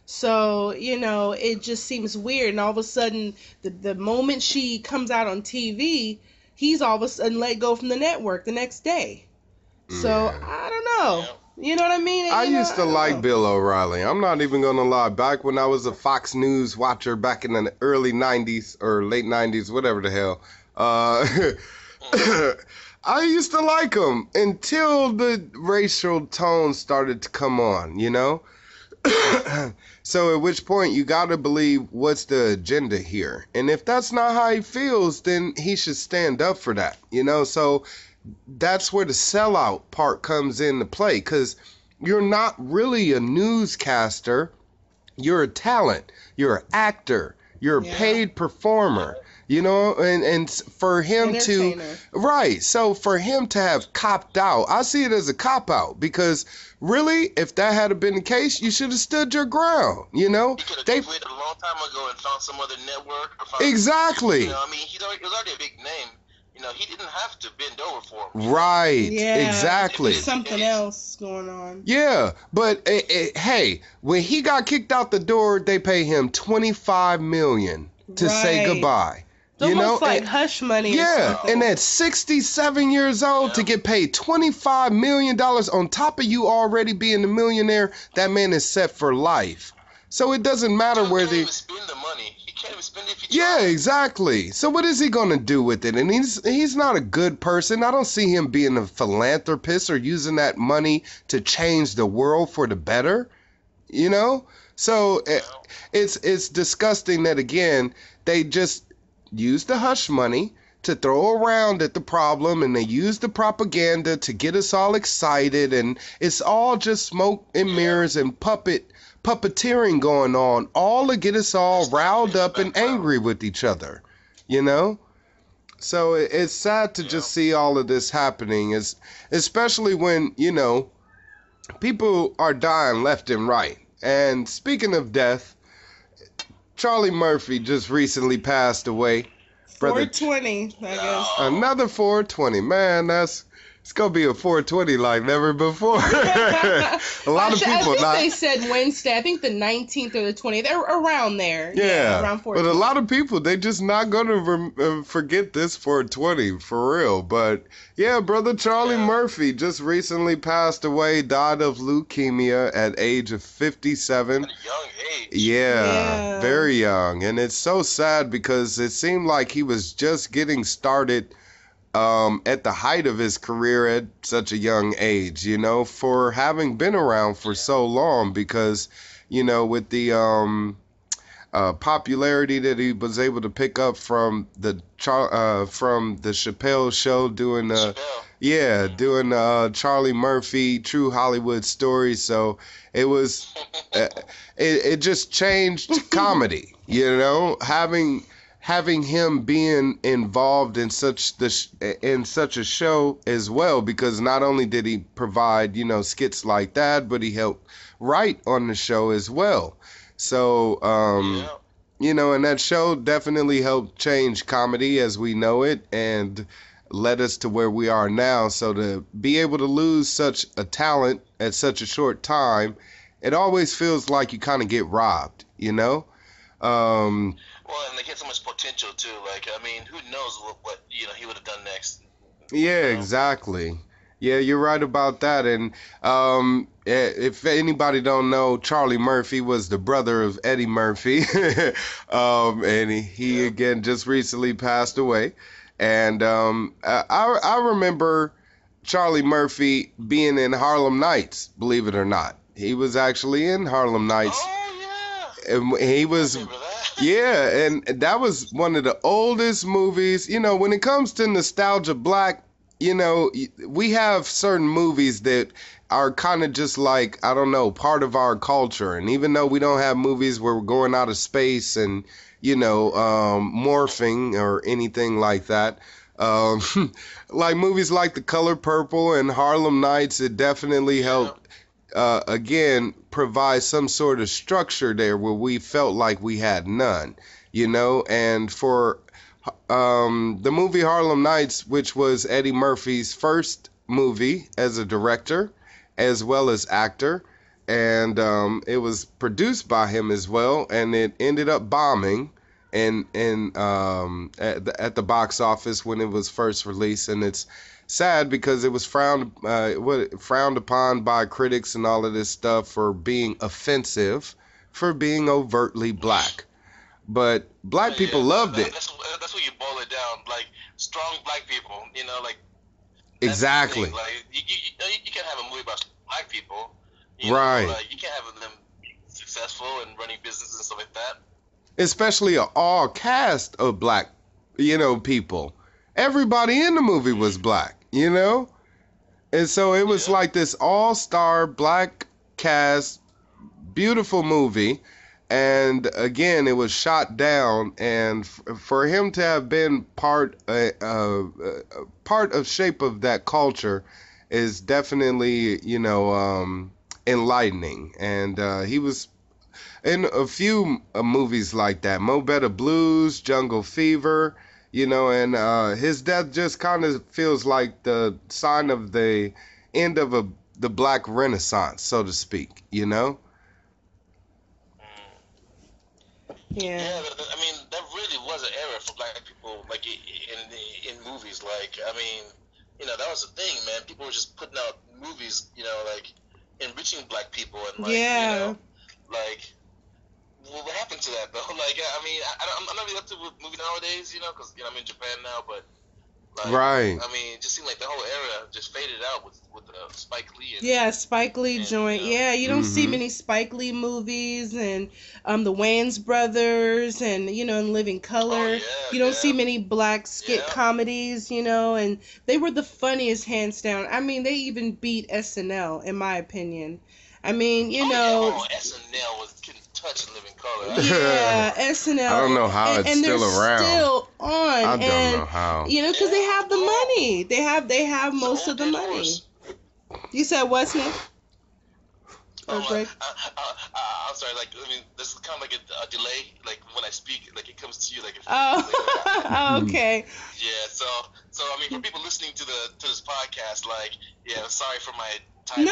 So, it just seems weird. And all of a sudden, the moment she comes out on TV, he's all of a sudden let go from the network the next day. So, I don't know. You know what I mean? I used to like Bill O'Reilly. I'm not even going to lie. Back when I was a Fox News watcher back in the early 90s or late 90s, whatever the hell, I used to like him until the racial tone started to come on, So at which point you got to believe what's the agenda here. And if that's not how he feels, then he should stand up for that, So that's where the sellout part comes into play, because you're not really a newscaster. You're a talent. You're an actor. You're a paid performer. And for him to, right, so for him to have copped out, I see it as a cop-out, because really, if that had been the case, you should have stood your ground, He could have quit a long time ago and found some other network. Exactly. He was already a big name. He didn't have to bend over for him. Right, exactly. There's something else going on. Yeah, but hey, when he got kicked out the door, they pay him $25 million to say goodbye. It's almost like hush money. Yeah, and at 67 years old to get paid $25 million on top of you already being a millionaire, that man is set for life. So it doesn't matter where he can't even spend the money. He can't even spend it if he Yeah, tries. exactly. So what is he going to do with it? And he's not a good person. I don't see him being a philanthropist or using that money to change the world for the better. So it's disgusting that, again, they just use the hush money to throw around at the problem, and they use the propaganda to get us all excited, and it's all just smoke and mirrors and puppeteering going on, all to get us all riled up and angry with each other, So it's sad to just see all of this happening, especially when, people are dying left and right. And speaking of death, Charlie Murphy just recently passed away. 420, I guess. Another 420. Man, It's gonna be a 420 like never before. A lot of people. I think they said Wednesday. I think the 19th or the 20th. They're around there. Yeah, around 420. but a lot of people, they just not gonna forget this 420 for real. But yeah, brother Charlie Murphy just recently passed away, died of leukemia at age of 57. At a young age. Yeah, very young, and it's so sad because it seemed like he was just getting started. At the height of his career at such a young age, you know, for having been around for so long, because, you know, with the popularity that he was able to pick up from the Chappelle show, doing Charlie Murphy True Hollywood Stories. So it was it just changed comedy, you know, having him being involved in such a show as well, because not only did he provide, you know, skits like that, but he helped write on the show as well. So, you know, and that show definitely helped change comedy as we know it and led us to where we are now. So to be able to lose such a talent at such a short time, it always feels like you kind of get robbed, you know? Well, and they get so much potential too. Like, I mean, who knows what you know he would have done next? Yeah, exactly. Yeah, you're right about that. And if anybody don't know, Charlie Murphy was the brother of Eddie Murphy, and he again just recently passed away. And I remember Charlie Murphy being in Harlem Nights. Believe it or not, he was actually in Harlem Nights. Oh yeah. And he was. Yeah, and that was one of the oldest movies. You know, when it comes to nostalgia black, you know, we have certain movies that are kind of just like, I don't know, part of our culture. And even though we don't have movies where we're going out of space and, you know, morphing or anything like that, like movies like The Color Purple and Harlem Nights, it definitely helped. Again, provide some sort of structure there where we felt like we had none, you know. And for the movie Harlem Nights, which was Eddie Murphy's first movie as a director as well as actor, and it was produced by him as well, and it ended up bombing at the box office when it was first released. And it's sad because it was frowned upon by critics and all of this stuff for being offensive, for being overtly black. But black people loved it. That's what you boil it down. Like, strong black people, you know, like. Exactly. Like, you can't have a movie about black people. Right. Like, you can't have them successful and running businesses and stuff like that. Especially an all cast of black, you know, people. Everybody in the movie was black, you know? And so it was like this all-star black cast, beautiful movie. And again, it was shot down. And for him to have been part of shape of that culture is definitely, you know, enlightening. And he was in a few movies like that. Mo Better Blues, Jungle Fever. You know, and his death just kind of feels like the sign of the end of the black renaissance, so to speak, you know? Yeah. I mean, that really was an era for black people, like, in movies. Like, I mean, you know, that was the thing, man. People were just putting out movies, you know, like, enriching black people and, like, you know, like... What happened to that, though? Like, I mean, I'm not really up to movie nowadays, you know, because, you know, I'm in Japan now, but, like, right. I mean, it just seemed like the whole era just faded out with Spike Lee. Spike Lee joint. You know, yeah, you don't see many Spike Lee movies, and the Wayans brothers, and, you know, in Living Color. You don't see many black skit comedies, you know, and they were the funniest, hands down. I mean, they even beat SNL, in my opinion. I mean, you know. SNL was couldn't touch Living Color. Yeah, SNL. I don't know how it's still around. Still on. I don't know how. You know, because they have the money. They have most of the money. You said what, Nick? I'm sorry. Like, I mean, there's kind of like a delay, like when I speak, like it comes to you like a few Oh, okay. Yeah, so I mean, for people listening to this podcast, like, yeah, sorry for my time. No,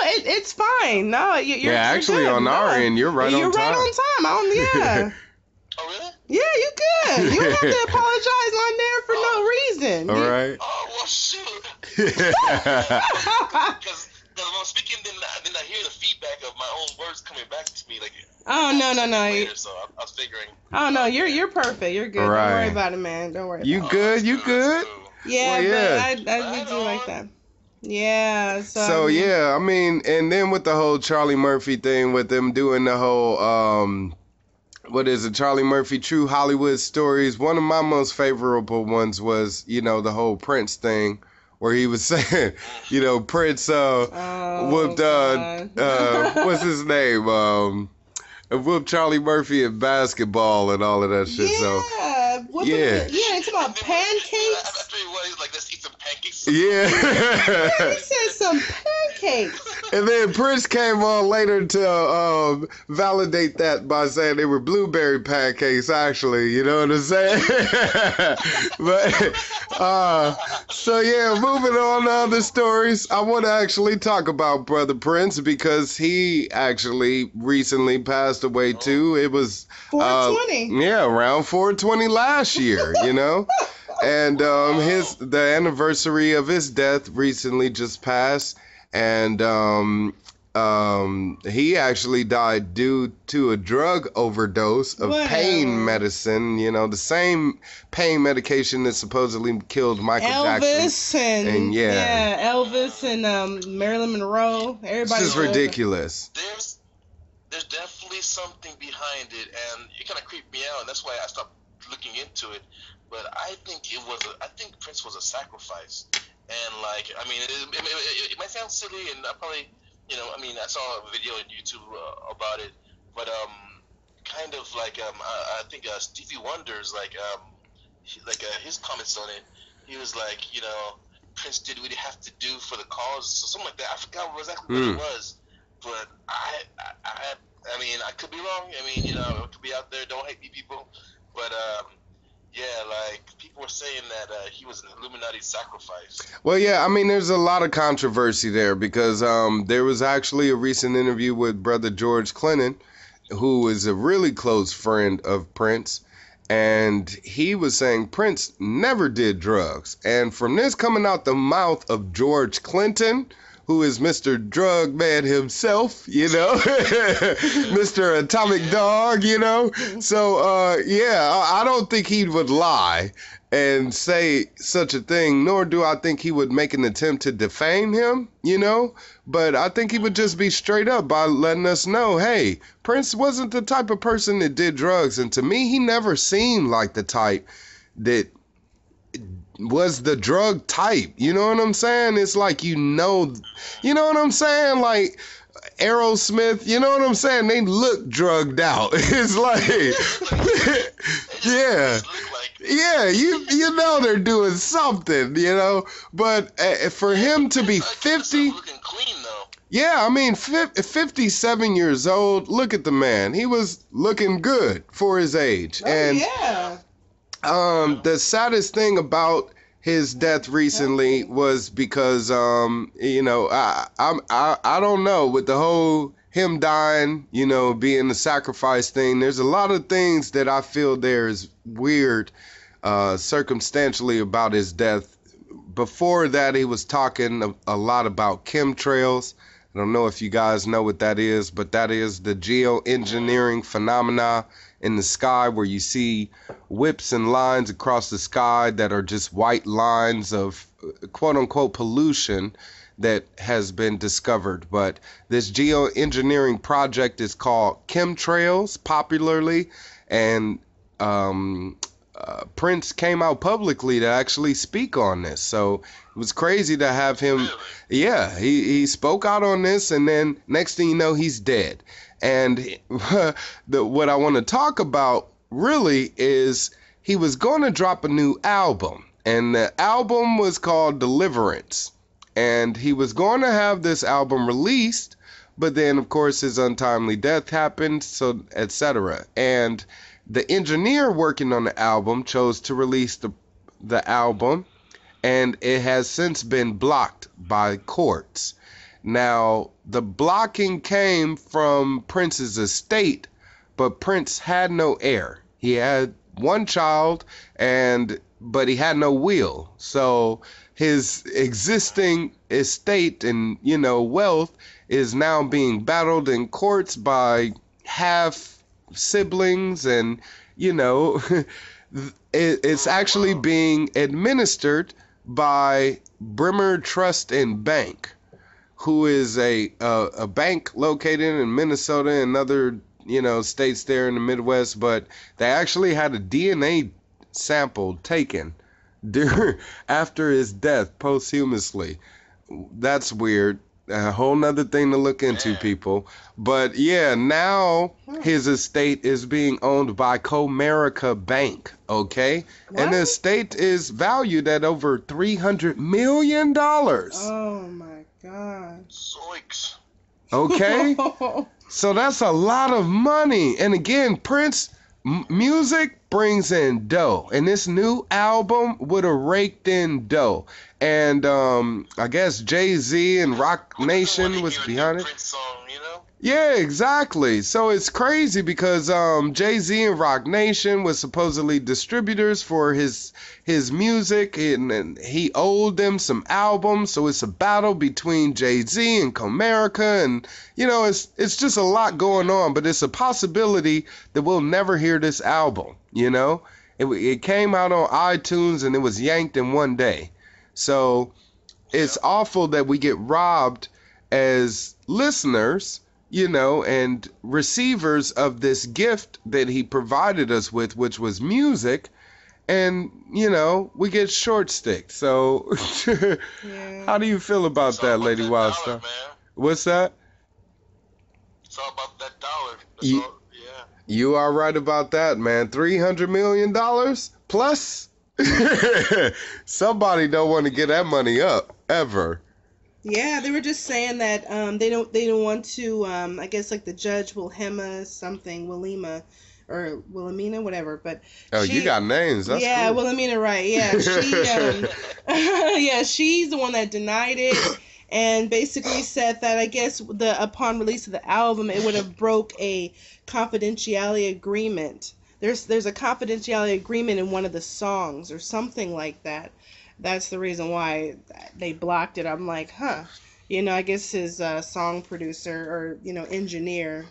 it's fine. No, you're actually good. on our end, you're right on time. You're right on time. Yeah. Oh, really? Yeah, you good. You don't have to apologize on there for no reason. All right. Oh, well, shoot. Because when I'm speaking, then I hear the feedback of my own words coming back to me, like. Oh, no. Later, so I was figuring. Oh, no, you're perfect. You're good. Right. Don't worry about it, man. Don't worry. You good? You good? Yeah, well, yeah. But I do like that. Yeah. So yeah, I mean, and then with the whole Charlie Murphy thing, with them doing the whole what is it, Charlie Murphy True Hollywood Stories. One of my most favorable ones was, the whole Prince thing, where he was saying, Prince whooped what's his name, whooped Charlie Murphy in basketball and all of that shit. Yeah, it's about pancakes. I tell you what, he's like, let's eat some pancakes. Yeah. He said some pancakes. And then Prince came on later to validate that by saying they were blueberry pancakes, actually. You know what I'm saying? But, so yeah, moving on to other stories. I want to actually talk about Brother Prince because he actually recently passed away too. It was 420. Around 420 last year, And the anniversary of his death recently just passed, and he actually died due to a drug overdose of pain medicine. The same pain medication that supposedly killed Michael Jackson. And Elvis and Marilyn Monroe. Everybody. This is ridiculous. There's definitely something behind it, and it kind of creeped me out, and that's why I stopped looking into it. But I think Prince was a sacrifice, and like, I mean, it might sound silly, and I probably, I saw a video on YouTube about it, but kind of like I think Stevie Wonder's his comments on it. He was like, Prince did what he have to do for the cause, so something like that. I forgot exactly what it was, but I mean, I could be wrong. I mean, it could be out there. Don't hate me, people, but yeah, like, people were saying that he was an Illuminati sacrifice. Well, yeah, I mean, there's a lot of controversy there because there was actually a recent interview with Brother George Clinton, who is a really close friend of Prince, and he was saying Prince never did drugs. And from this coming out the mouth of George Clinton, who is Mr. Drug Man himself, Mr. Atomic Dog, So, I don't think he would lie and say such a thing, nor do I think he would make an attempt to defame him, But I think he would just be straight up by letting us know, hey, Prince wasn't the type of person that did drugs. And to me, he never seemed like the type that was the drug type. You know what I'm saying? It's like, you know what I'm saying? Like Aerosmith, you know what I'm saying? They look drugged out. It's like, you know they're doing something, But for him to be 50, looking clean though. Yeah, I mean, 57 years old. Look at the man. He was looking good for his age. The saddest thing about his death recently was because, I don't know, with the whole him dying, being the sacrifice thing, there's a lot of things that I feel there is weird circumstantially about his death. Before that, he was talking a lot about chemtrails. I don't know if you guys know what that is, but that is the geoengineering phenomena in the sky where you see whips and lines across the sky that are just white lines of quote-unquote pollution that has been discovered. But this geoengineering project is called chemtrails popularly, and Prince came out publicly to actually speak on this. So it was crazy to have him. Yeah, he spoke out on this, and then next thing you know, he's dead. And what I want to talk about really is he was going to drop a new album, and the album was called Deliverance, and he was going to have this album released, but then of course his untimely death happened, so etc. And the engineer working on the album chose to release the album, and it has since been blocked by courts. Now, the blocking came from Prince's estate, but Prince had no heir. He had one child, but he had no will. So his existing estate and, wealth is now being battled in courts by half siblings, and, it's actually being administered by Bremer Trust and Bank, who is a bank located in Minnesota and other, states there in the Midwest, but they actually had a DNA sample taken after his death posthumously. That's weird. A whole nother thing to look into, people. But yeah, now his estate is being owned by Comerica Bank, okay? What? And the estate is valued at over $300 million. Oh my God. Zoinks. Okay? So that's a lot of money. And again, Prince, music brings in dough. And this new album would have raked in dough. And I guess Jay-Z and Rock Nation was behind it. Prince song, Yeah, exactly. So it's crazy because Jay-Z and Rock Nation was supposedly distributors for his music, and he owed them some albums. So it's a battle between Jay-Z and Comerica, and it's just a lot going on. But it's a possibility that we'll never hear this album. It came out on iTunes and it was yanked in one day. So it's awful that we get robbed as listeners, and receivers of this gift that he provided us with, which was music, and, we get short sticked. So how do you feel about that, Lady Wildstar? What's that? It's all about that dollar. You are right about that, man. $300 million plus. Somebody don't want to get that money up ever. Yeah, they were just saying that they don't want to. I guess like the judge Wilhelmina, whatever. But you got names. That's cool. Wilhelmina, right? Yeah, she's the one that denied it, and basically said that I guess upon release of the album, it would have broke a confidentiality agreement. There's a confidentiality agreement in one of the songs or something like that. That's the reason why they blocked it. I'm like, I guess his song producer or, engineer,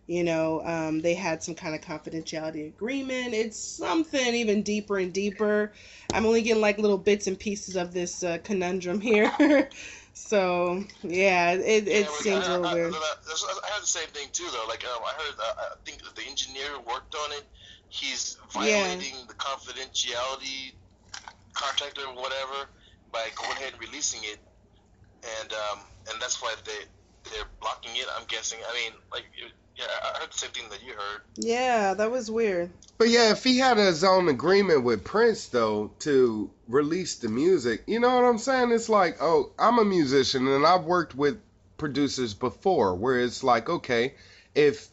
they had some kind of confidentiality agreement. It's something even deeper and deeper. I'm only getting like little bits and pieces of this conundrum here. So, yeah, it seems a little weird. I heard the same thing too, though. Like, I heard, I think the engineer who worked on it, he's violating the confidentiality contract or whatever by going ahead and releasing it, and that's why they're blocking it, I'm guessing. I mean, like, I heard the same thing that you heard. Yeah, that was weird. But yeah, if he had his own agreement with Prince, though, to release the music, you know what I'm saying? It's like, oh, I'm a musician, and I've worked with producers before, where it's like, okay, if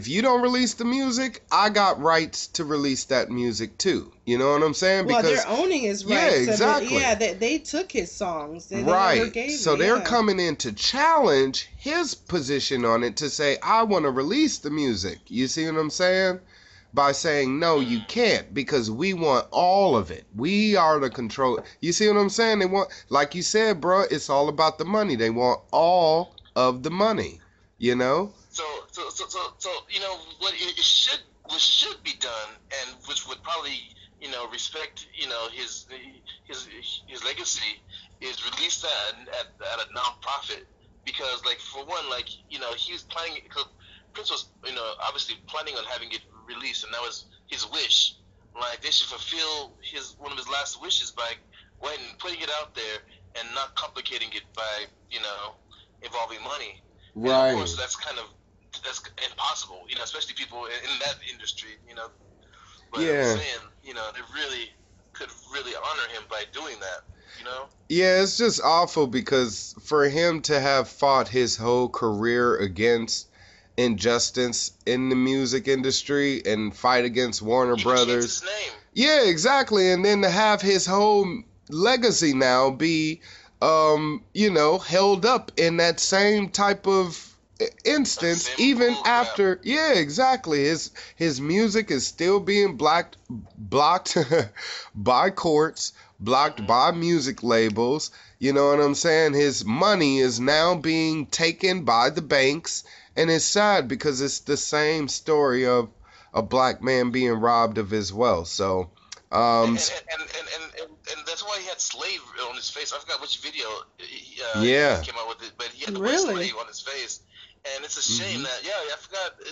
you don't release the music, I got rights to release that music too. You know what I'm saying? Well, they're owning his rights. Yeah, exactly. They took his songs. They right. Never gave so they're coming in to challenge his position on it, to say, I want to release the music. You see what I'm saying? By saying, no, you can't, because we want all of it. We are the control. You see what I'm saying? They want, like you said, bro, it's all about the money. They want all of the money, So what should be done, and which would probably respect his legacy, is release that at a non-profit, because like for one, like he was planning, because Prince was obviously planning on having it released, and that was his wish. Like they should fulfill one of his last wishes by going and putting it out there and not complicating it by involving money. Right. And of course, that's impossible, especially people in that industry, But yeah. I'm saying, they really could honor him by doing that. you know? Yeah, it's just awful because for him to have fought his whole career against injustice in the music industry and fight against Warner He changed Brothers. his name. Yeah, exactly. And then to have his whole legacy now be, held up in that same type of instance, Same even bull after, yeah, exactly. His music is still being blocked by courts, blocked by music labels. You know what I'm saying? His money is now being taken by the banks, and it's sad because it's the same story of a black man being robbed of his wealth. So, And that's why he had slave on his face. I forgot which video he yeah, came out with it, but he had the word Really? slave on his face. And it's a shame that I forgot. I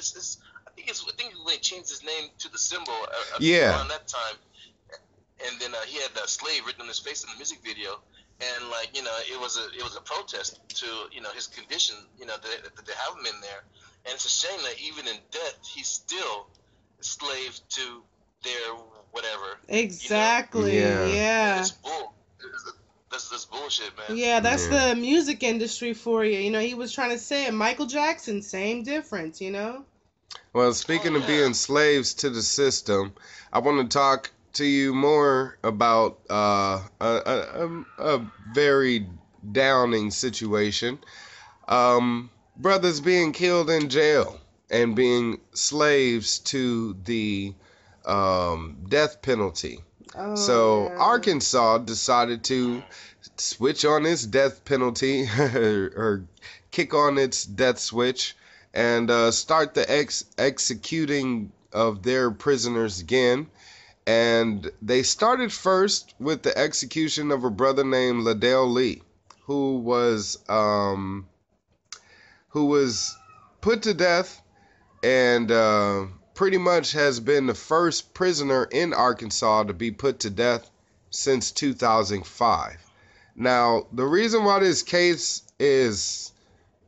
think when he changed his name to the symbol yeah, around that time, and then he had slave written on his face in the music video, and it was a protest to his condition, that they have him in there, and it's a shame that even in death he's still a slave to their whatever. Exactly. Yeah. Yeah. It's bull. That's bullshit, man. Yeah, that's Yeah. the music industry for you. You know, he was trying to say it. Michael Jackson, same difference, you know? Well, speaking of being slaves to the system, I want to talk to you more about a very downing situation. Brothers being killed in jail and being slaves to the death penalty. Oh, So yeah. Arkansas decided to switch on its death penalty or kick on its death switch and start the executing of their prisoners again. And they started first with the execution of a brother named Ladell Lee, who was put to death and pretty much has been the first prisoner in Arkansas to be put to death since 2005. Now, the reason why this case is,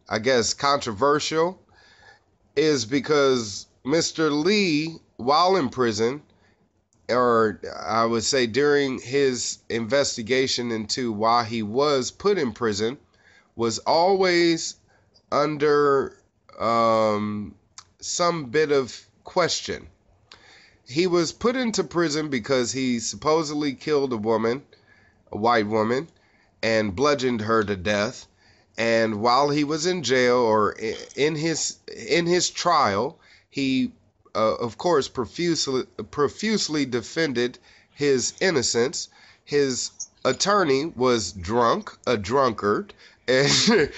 I guess, controversial is because Mr. Lee, while in prison, or I would say during his investigation into why he was put in prison, was always under some bit of question. He was put into prison because he supposedly killed a woman, a white woman, and bludgeoned her to death. And while he was in jail or in his trial, he of course profusely defended his innocence. His attorney was a drunkard, and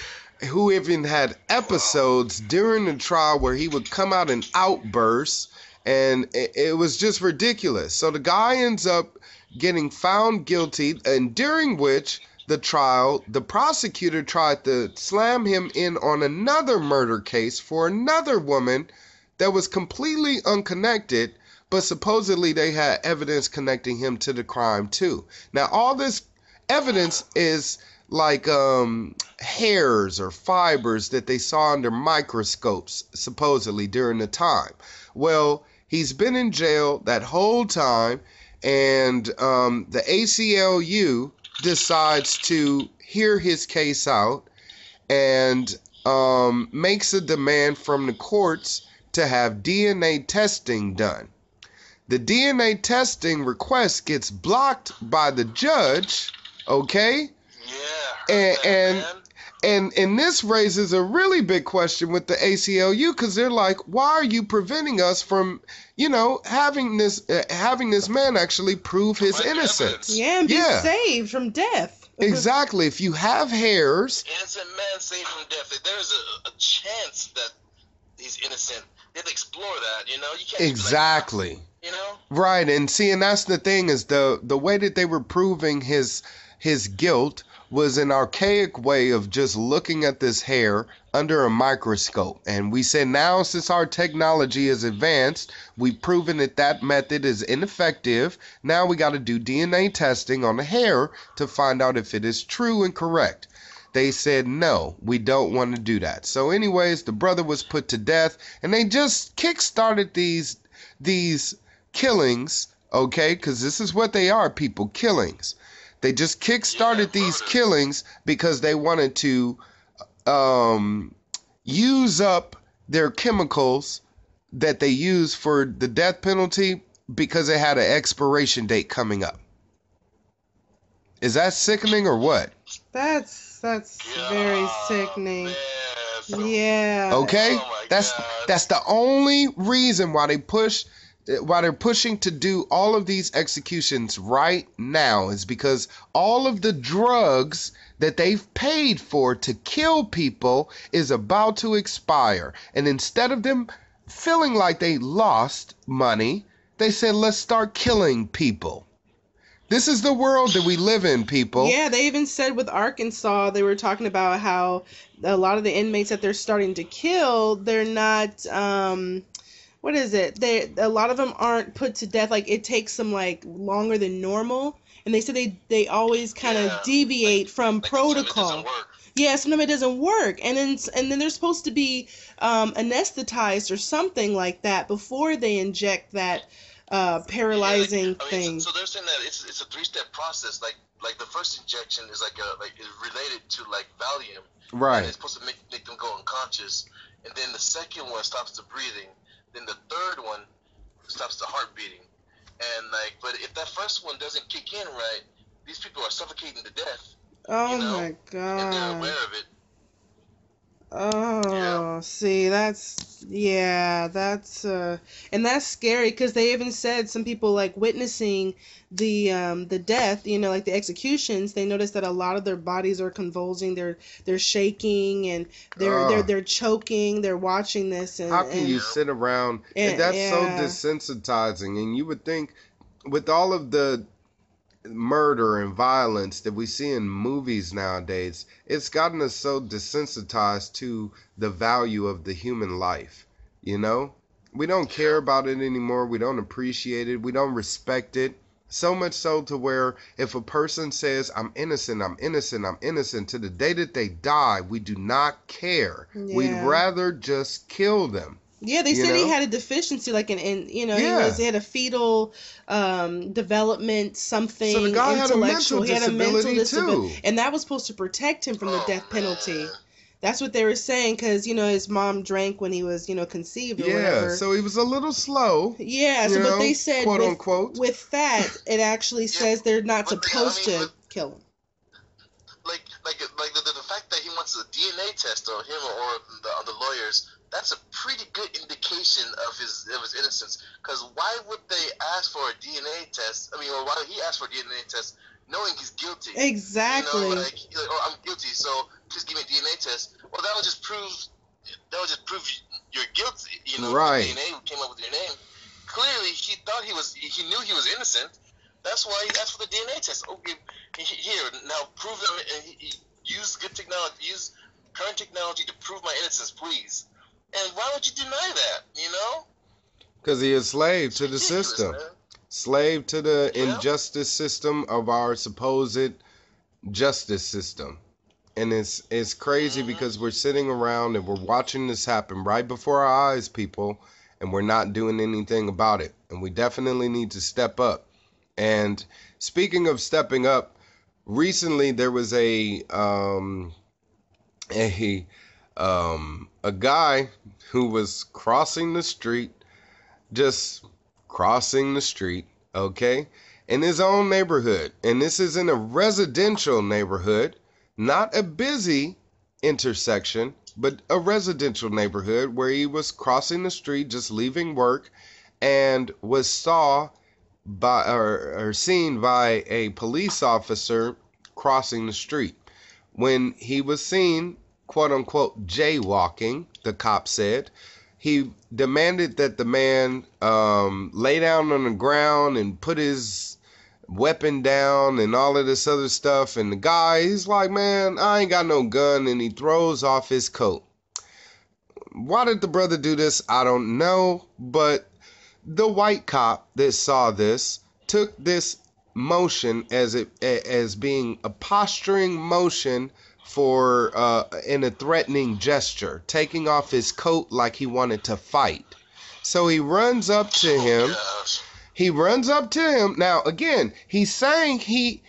who even had episodes during the trial where he would come out in outbursts, and it was just ridiculous. So the guy ends up getting found guilty, and during which the trial, the prosecutor tried to slam him in on another murder case for another woman that was completely unconnected, but supposedly they had evidence connecting him to the crime too. Now, all this evidence is like hairs or fibers that they saw under microscopes, supposedly during the time. Well, he's been in jail that whole time, and the ACLU decides to hear his case out and makes a demand from the courts to have DNA testing done. The DNA testing request gets blocked by the judge, okay? Yeah. And this raises a really big question with the ACLU, because they're like, why are you preventing us from, having this man actually prove his innocence? Yeah, and be saved from death. Exactly. If you have hairs, innocent man saved from death. There's a chance that he's innocent. They have to explore that. You can't exactly. Like, Right, and see, and that's the thing, is the way that they were proving his guilt was an archaic way of just looking at this hair under a microscope. And we said now, since our technology is advanced, we've proven that method is ineffective. Now we got to do DNA testing on the hair to find out if it is true and correct. They said, no, we don't want to do that. So anyways, the brother was put to death, and they just kick-started these killings, okay, because this is what they are, people, killings. They just kick-started these killings because they wanted to use up their chemicals that they use for the death penalty because it had an expiration date coming up. Is that sickening or what? That's very sickening. Man. Yeah. Okay? Oh That's the only reason why they're pushing to do all of these executions right now, is because all of the drugs that they've paid for to kill people is about to expire. And instead of them feeling like they lost money, they said, let's start killing people. This is the world that we live in, people. Yeah, they even said with Arkansas, they were talking about how a lot of the inmates that they're starting to kill, they're not, what is it? A lot of them aren't put to death. Like, it takes them, like, longer than normal. And they said they always kind of deviate from protocol. Yeah, sometimes it doesn't work. And then they're supposed to be anesthetized or something like that before they inject that paralyzing thing. So they're saying that it's a 3-step process. Like the first injection is is related to like Valium. Right. And it's supposed to make them go unconscious. And then the second one stops the breathing. Then the third one stops the heart beating. And but if that first one doesn't kick in right, these people are suffocating to death. Oh my God. And they're aware of it. Oh, see, that's and that's scary because they even said some people like witnessing the death, like the executions, they noticed that a lot of their bodies are convulsing, they're shaking and they're choking, they're watching this and how can you sit around and that's so desensitizing, and you would think with all of the murder and violence that we see in movies nowadays, it's gotten us so desensitized to the value of the human life. We don't care about it anymore. We don't appreciate it. We don't respect it. So much so to where if a person says, I'm innocent, I'm innocent, I'm innocent, to the day that they die, we do not care. Yeah. We'd rather just kill them. Yeah, they said he had a deficiency, like he had a fetal development, something so the guy intellectual. He had a mental disability too, and that was supposed to protect him from the death penalty. That's what they were saying, because his mom drank when he was conceived or whatever. Yeah, so he was a little slow. Yeah, so but they said quote unquote with that it actually says they're not supposed to kill him. Like the fact that he wants a DNA test on him or the lawyers. That's a pretty good indication of his innocence. Because why would they ask for a DNA test? Or why would he ask for a DNA test knowing he's guilty? Exactly. I'm guilty, so just give me a DNA test. Well, that would just prove you're guilty. Right. The DNA came up with your name. Clearly, he knew he was innocent. That's why he asked for the DNA test. Okay, here now prove them. And he use good technology, use current technology to prove my innocence, please. And why would you deny that, Because he is slave to the system. Slave to the injustice system of our supposed justice system. And it's crazy because we're sitting around and we're watching this happen right before our eyes, people, and we're not doing anything about it. And we definitely need to step up. And speaking of stepping up, recently there was a guy who was crossing the street, okay, in his own neighborhood. And this is in a residential neighborhood, not a busy intersection, but a residential neighborhood where he was crossing the street, just leaving work, and was seen by a police officer crossing the street. When he was seen, quote unquote, jaywalking, the cop said, he demanded that the man lay down on the ground and put his weapon down and all of this other stuff. And the guy, he's like, man, I ain't got no gun. And he throws off his coat. Why did the brother do this? I don't know. But the white cop that saw this took this motion as being a posturing motion for in a threatening gesture, taking off his coat like he wanted to fight. So he runs up to him. He runs up to him. Now, again, he's saying he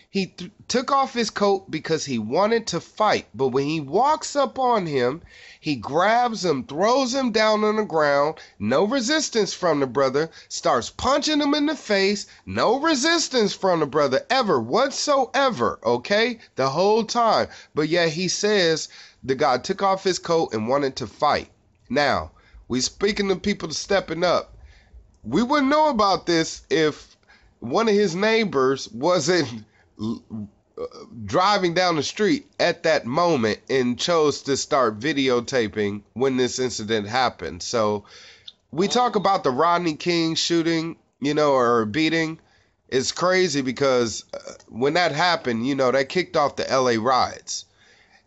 took off his coat because he wanted to fight. But when he walks up on him, he grabs him, throws him down on the ground. No resistance from the brother. Starts punching him in the face. No resistance from the brother ever whatsoever. Okay? The whole time. But yet he says the guy took off his coat and wanted to fight. Now, we speaking to people stepping up. We wouldn't know about this if one of his neighbors wasn't driving down the street at that moment and chose to start videotaping when this incident happened. So we talk about the Rodney King shooting, or beating. It's crazy because when that happened, that kicked off the LA riots.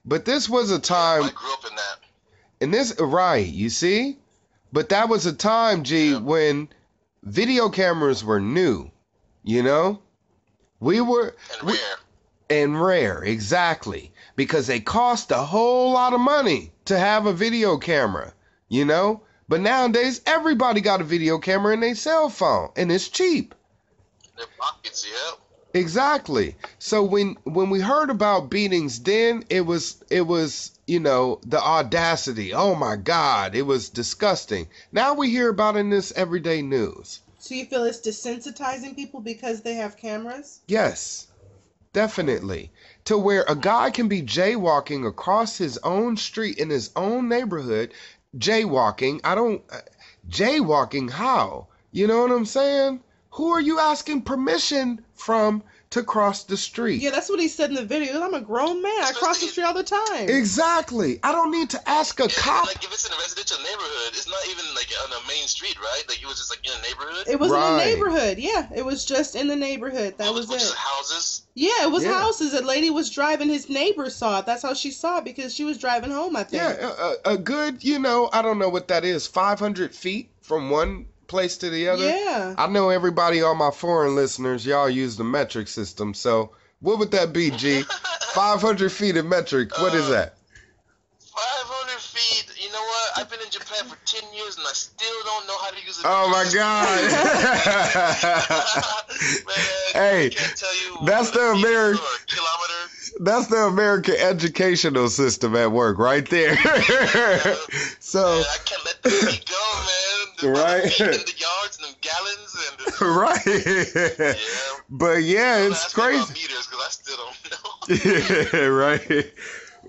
But this was a time. I grew up in that. And this, right, you see? But that was a time, when video cameras were new, we were and rare, exactly, because they cost a whole lot of money to have a video camera, but nowadays everybody got a video camera in their cell phone and it's cheap. Their pockets, yeah. Exactly. So when we heard about beatings then, it was the audacity. Oh my God, it was disgusting. Now we hear about it in this everyday news. So you feel it's desensitizing people because they have cameras? Yes, definitely. To where a guy can be jaywalking across his own street in his own neighborhood. Jaywalking. Jaywalking how? You know what I'm saying? Who are you asking permission from to cross the street? Yeah, that's what he said in the video. I'm a grown man. I cross the street all the time. Exactly. I don't need to ask a cop. Like if it's in a residential neighborhood, it's not even like on a main street, right? Like it was just like in a neighborhood. It was in a neighborhood. Yeah, it was just in the neighborhood. That was it. Houses. Yeah, it was houses. A lady was driving. His neighbor saw it. That's how she saw it because she was driving home, I think. Yeah, a good, I don't know what that is, 500 feet from one place to the other. Yeah. I know everybody, all my foreign listeners, y'all use the metric system. So what would that be, G? 500 feet in metric. What is that? 500 feet. You know what? I've been in Japan for 10 years and I still don't know how to use it. Oh my God. Man, hey, I can't tell you that's the American. Kilometer. That's the American educational system at work right there. So man, I can't let the feet go, man. Right. In the yards and the gallons and right. Yeah. But yeah, it's crazy. About meters because I still don't know. Yeah, right.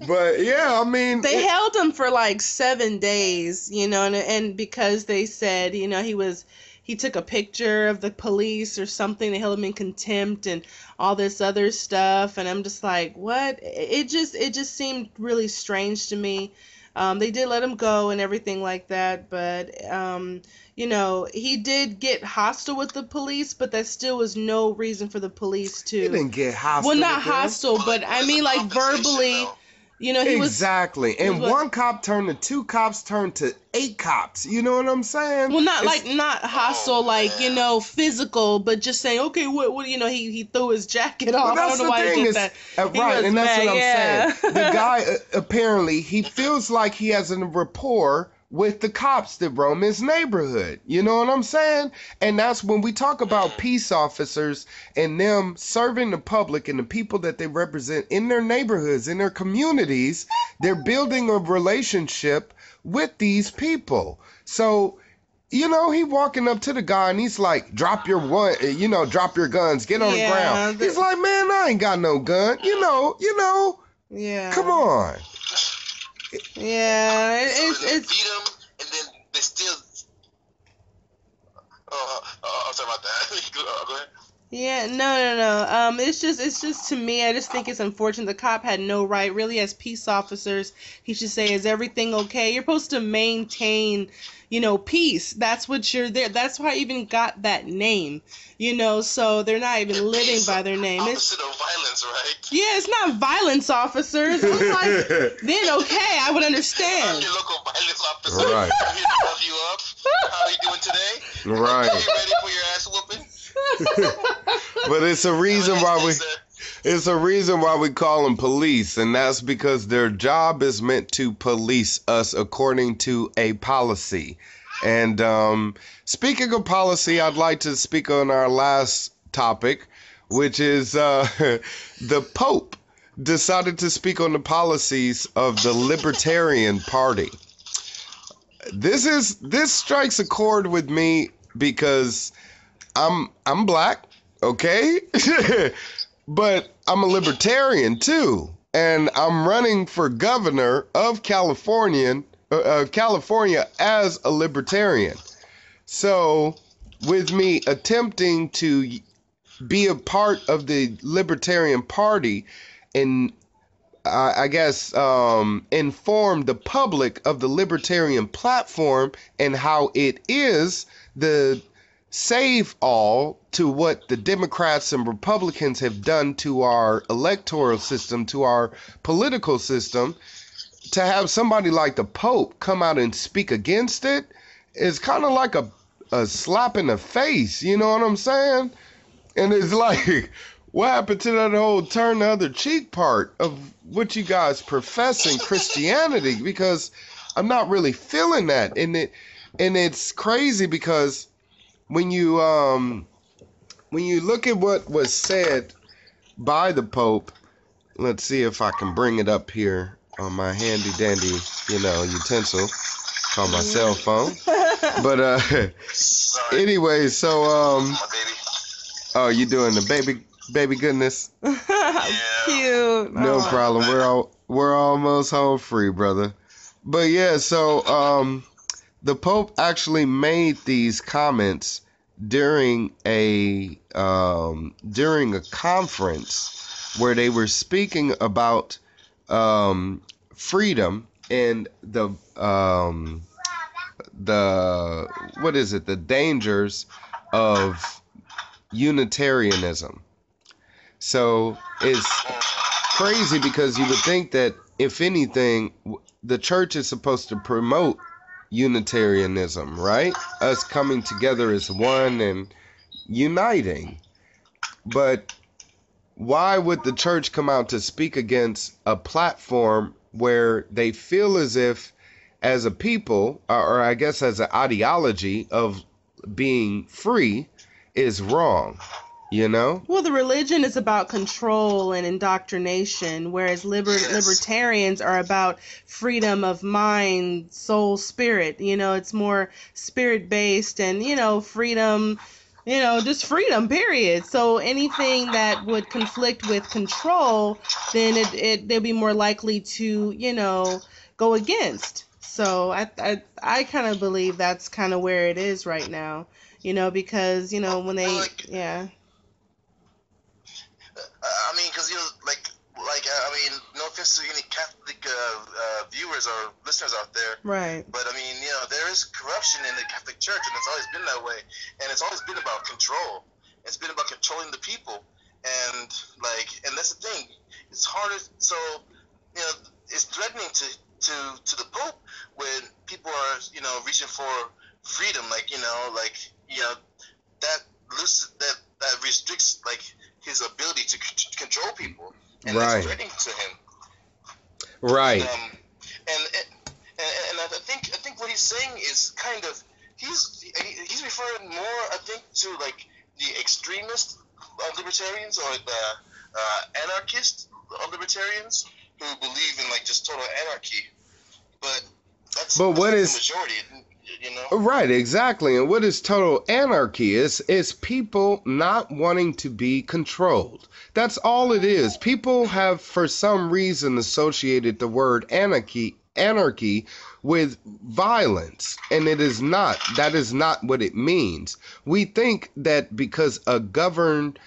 But yeah, I mean, they held him for like 7 days, and because they said, he took a picture of the police or something. They held him in contempt and all this other stuff. And I'm just like, what? It just seemed really strange to me. They did let him go and everything like that. But, he did get hostile with the police, but that still was no reason for the police to. He didn't get hostile. Well, not hostile, but I mean like verbally. He exactly. was, and one cop turned to 2 cops, turned to 8 cops. You know what I'm saying? Well, not hostile, physical, but just saying, okay, what he threw his jacket off. I don't know why he did that. Right, and that's what I'm saying. The guy, apparently, he feels like he has a rapport with the cops that roam his neighborhood. You know what I'm saying? And that's when we talk about peace officers and them serving the public and the people that they represent in their neighborhoods, in their communities. They're building a relationship with these people. So, he walking up to the guy and he's like, drop your guns, get on the ground. He's like, man, I ain't got no gun. Yeah. Come on. Yeah, it's beat him, and then they still. I'm sorry about that. Go ahead. Yeah, no. It's just to me, I just think it's unfortunate. The cop had no right, really, as peace officers. He should say, "Is everything okay?" You're supposed to maintain, peace. That's what you're there. That's why I even got that name. So they're not even living by their name. Opposite of violence, right? Yeah, it's not violence officers. I'm like, then okay, I would understand. I'm your local violence officer. Right. I'm here to buff you up. How are you doing today? Right. Are you ready for your ass whooping? But it's a reason why we call them police, and that's because their job is meant to police us according to a policy. And speaking of policy, I'd like to speak on our last topic, which is the Pope decided to speak on the policies of the Libertarian Party. This strikes a chord with me because I'm black, okay? But I'm a libertarian too, and I'm running for governor of California as a libertarian. So, with me attempting to be a part of the Libertarian Party and I guess inform the public of the Libertarian platform and how it is the save all to what the Democrats and Republicans have done to our electoral system, to our political system, to have somebody like the Pope come out and speak against it is kind of like a slap in the face, you know what I'm saying? And it's like, what happened to that whole turn the other cheek part of what you guys profess in Christianity? Because I'm not really feeling that. And it's crazy because when you look at what was said by the Pope, let's see if I can bring it up here on my handy dandy, utensil called my cell phone. But anyway, so oh, you doing the baby goodness? Cute. No problem. We're almost home free, brother. But yeah, so the Pope actually made these comments during a conference where they were speaking about freedom and the dangers of Unitarianism. So it's crazy because you would think that if anything, the church is supposed to promote Unitarianism, right? Us coming together as one and uniting. But why would the church come out to speak against a platform where they feel as if, as a people, or I guess as an ideology of being free, is wrong? You know? Well, the religion is about control and indoctrination, whereas libertarians are about freedom of mind, soul, spirit. It's more spirit-based and, freedom, just freedom, period. So anything that would conflict with control, then they'll be more likely to, go against. So I kind of believe that's kind of where it is right now, because, when they, yeah. I mean, because no offense to any Catholic viewers or listeners out there, right? But I mean, there is corruption in the Catholic Church, and it's always been that way, and it's always been about control. It's been about controlling the people, and that's the thing. It's harder. So it's threatening to the Pope when people are reaching for freedom, that restricts his ability to control people, and right. That's threatening to him. Right. And I think what he's saying is kind of he's referring more, I think, to the extremist libertarians or the anarchist libertarians who believe in just total anarchy. But what is the majority? Right, exactly. And what is total anarchy is people not wanting to be controlled. That's all it is. People have for some reason associated the word anarchy with violence, and it is not. That is not what it means. We think that because a government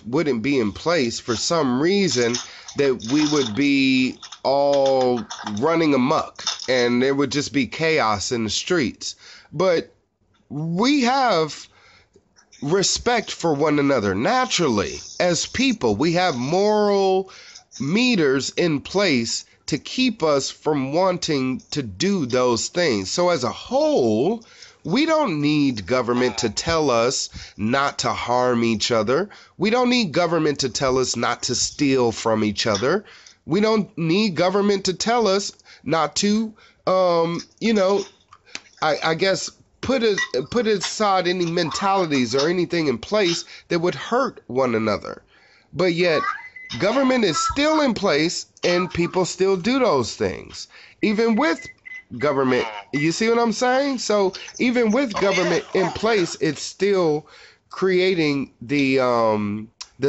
wouldn't be in place for some reason, that we would be all running amok and there would just be chaos in the streets. But we have respect for one another naturally. As people, we have moral meters in place to keep us from wanting to do those things. So as a whole, we don't need government to tell us not to harm each other. We don't need government to tell us not to steal from each other. We don't need government to tell us not to, I guess put aside any mentalities or anything in place that would hurt one another. But yet government is still in place and people still do those things. Even with government, you see what I'm saying? So even with government in place, it's still creating the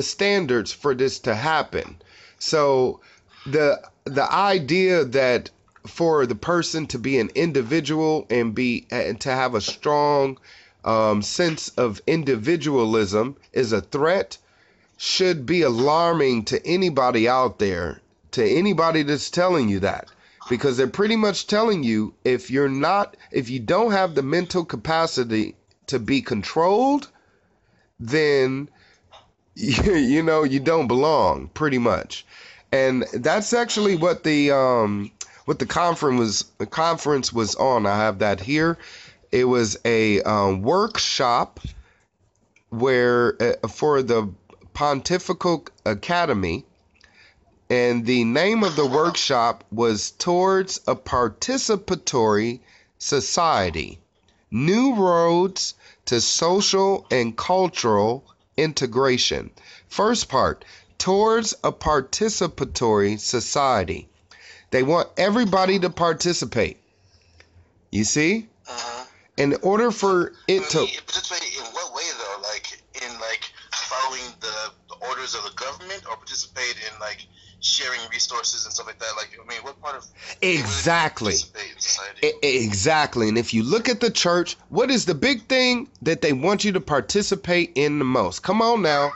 standards for this to happen. So the idea that for the person to be an individual and to have a strong sense of individualism is a threat should be alarming to anybody out there, to anybody that's telling you that, because they're pretty much telling you if you don't have the mental capacity to be controlled, then you don't belong, pretty much. And that's actually what the conference was on. I have that here. It was a workshop where for the Pontifical Academy, and the name of the workshop was Towards a Participatory Society: New Roads to Social and Cultural Integration. First part, towards a participatory society. They want everybody to participate. You see? In order for it to participate in what way though? Like in following the orders of the government, or participate in sharing resources and stuff like that? What part of exactly participate in society? Exactly. And if you look at the church, what is the big thing that they want you to participate in the most? Come on now.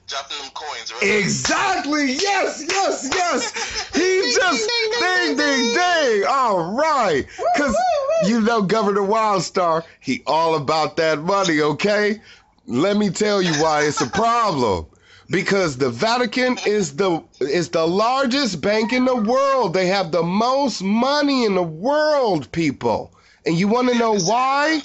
Dropping them coins, right? Exactly. Yes. He just ding. All right. Because Governor Wildstar, he all about that money, okay? Let me tell you why it's a problem. Because the Vatican is the largest bank in the world. They have the most money in the world, people. And you want to know why?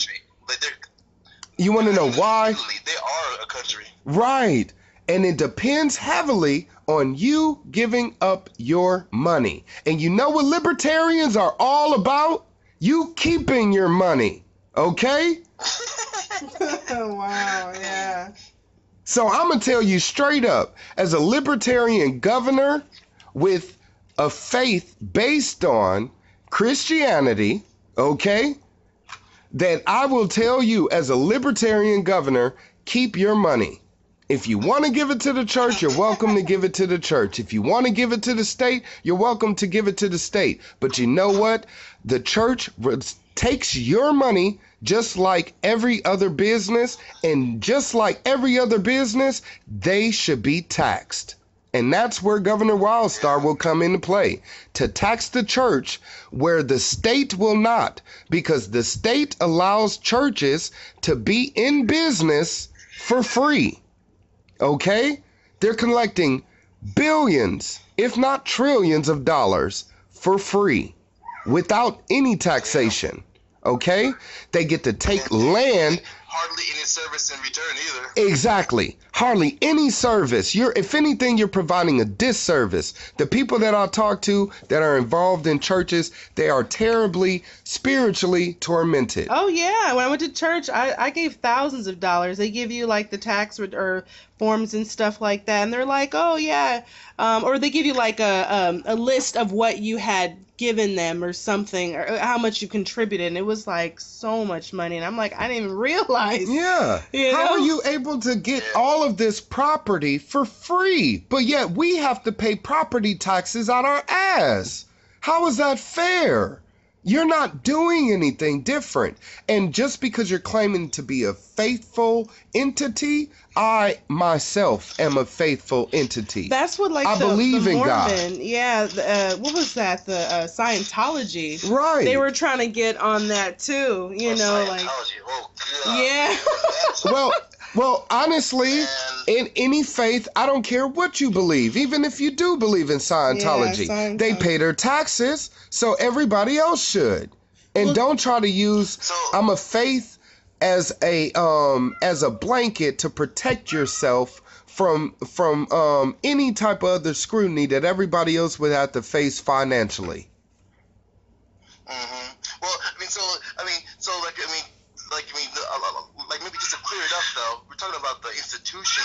You want to know why? They are a country. Right. And it depends heavily on you giving up your money. And you know what libertarians are all about? You keeping your money. Okay? Wow, yeah. So I'm going to tell you straight up, as a libertarian governor with a faith based on Christianity, okay, that I will tell you as a libertarian governor, keep your money. If you want to give it to the church, you're welcome to give it to the church. If you want to give it to the state, you're welcome to give it to the state. But you know what? The church takes your money just like every other business, and just like every other business, they should be taxed. And that's where Governor Wildstar will come into play, to tax the church where the state will not, because the state allows churches to be in business for free. Okay? They're collecting billions, if not trillions of dollars for free without any taxation. Okay? They get to take land. Hardly any service in return either. Exactly. Hardly any service. If anything, you're providing a disservice. The people that I talk to that are involved in churches, they are terribly spiritually tormented. Oh, yeah. When I went to church, I gave thousands of dollars. They give you the tax or forms and stuff like that. And they're like, oh, yeah. Or they give you a list of what you had given them or something, or how much you contributed. And it was so much money. And I'm like, I didn't even realize. Yeah. How are you able to get all of this property for free? But yet we have to pay property taxes out our ass. How is that fair? You're not doing anything different. And just because you're claiming to be a faithful entity, I myself am a faithful entity. That's what I believe the in Mormon, God. Yeah, what was that? The Scientology. Right. They were trying to get on that too. Scientology. Oh, God. Yeah. Well, honestly, in any faith, I don't care what you believe. Even if you do believe in Scientology, they pay their taxes, so everybody else should. And don't try to use I'm a faith as a blanket to protect yourself from any type of other scrutiny that everybody else would have to face financially. Mm-hmm. Well, like maybe just to clear it up though, we're talking about the institution,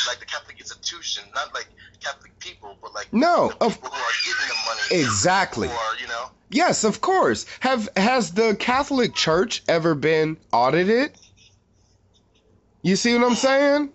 like the Catholic institution, not like Catholic people, but like No, the people who are getting the money. exactly. Or, Yes, of course. Has the Catholic Church ever been audited? You see what I'm saying?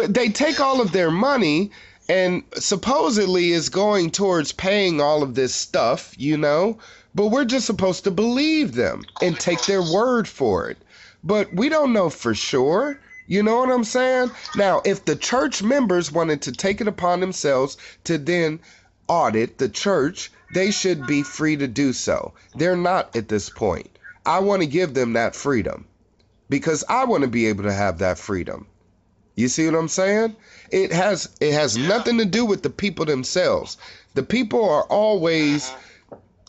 They take all of their money and supposedly is going towards paying all of this stuff, but we're just supposed to believe them and take their word for it. But we don't know for sure. You know what I'm saying? Now, if the church members wanted to take it upon themselves to then audit the church, they should be free to do so. They're not at this point. I want to give them that freedom because I want to be able to have that freedom. You see what I'm saying? It has nothing to do with the people themselves. The people are always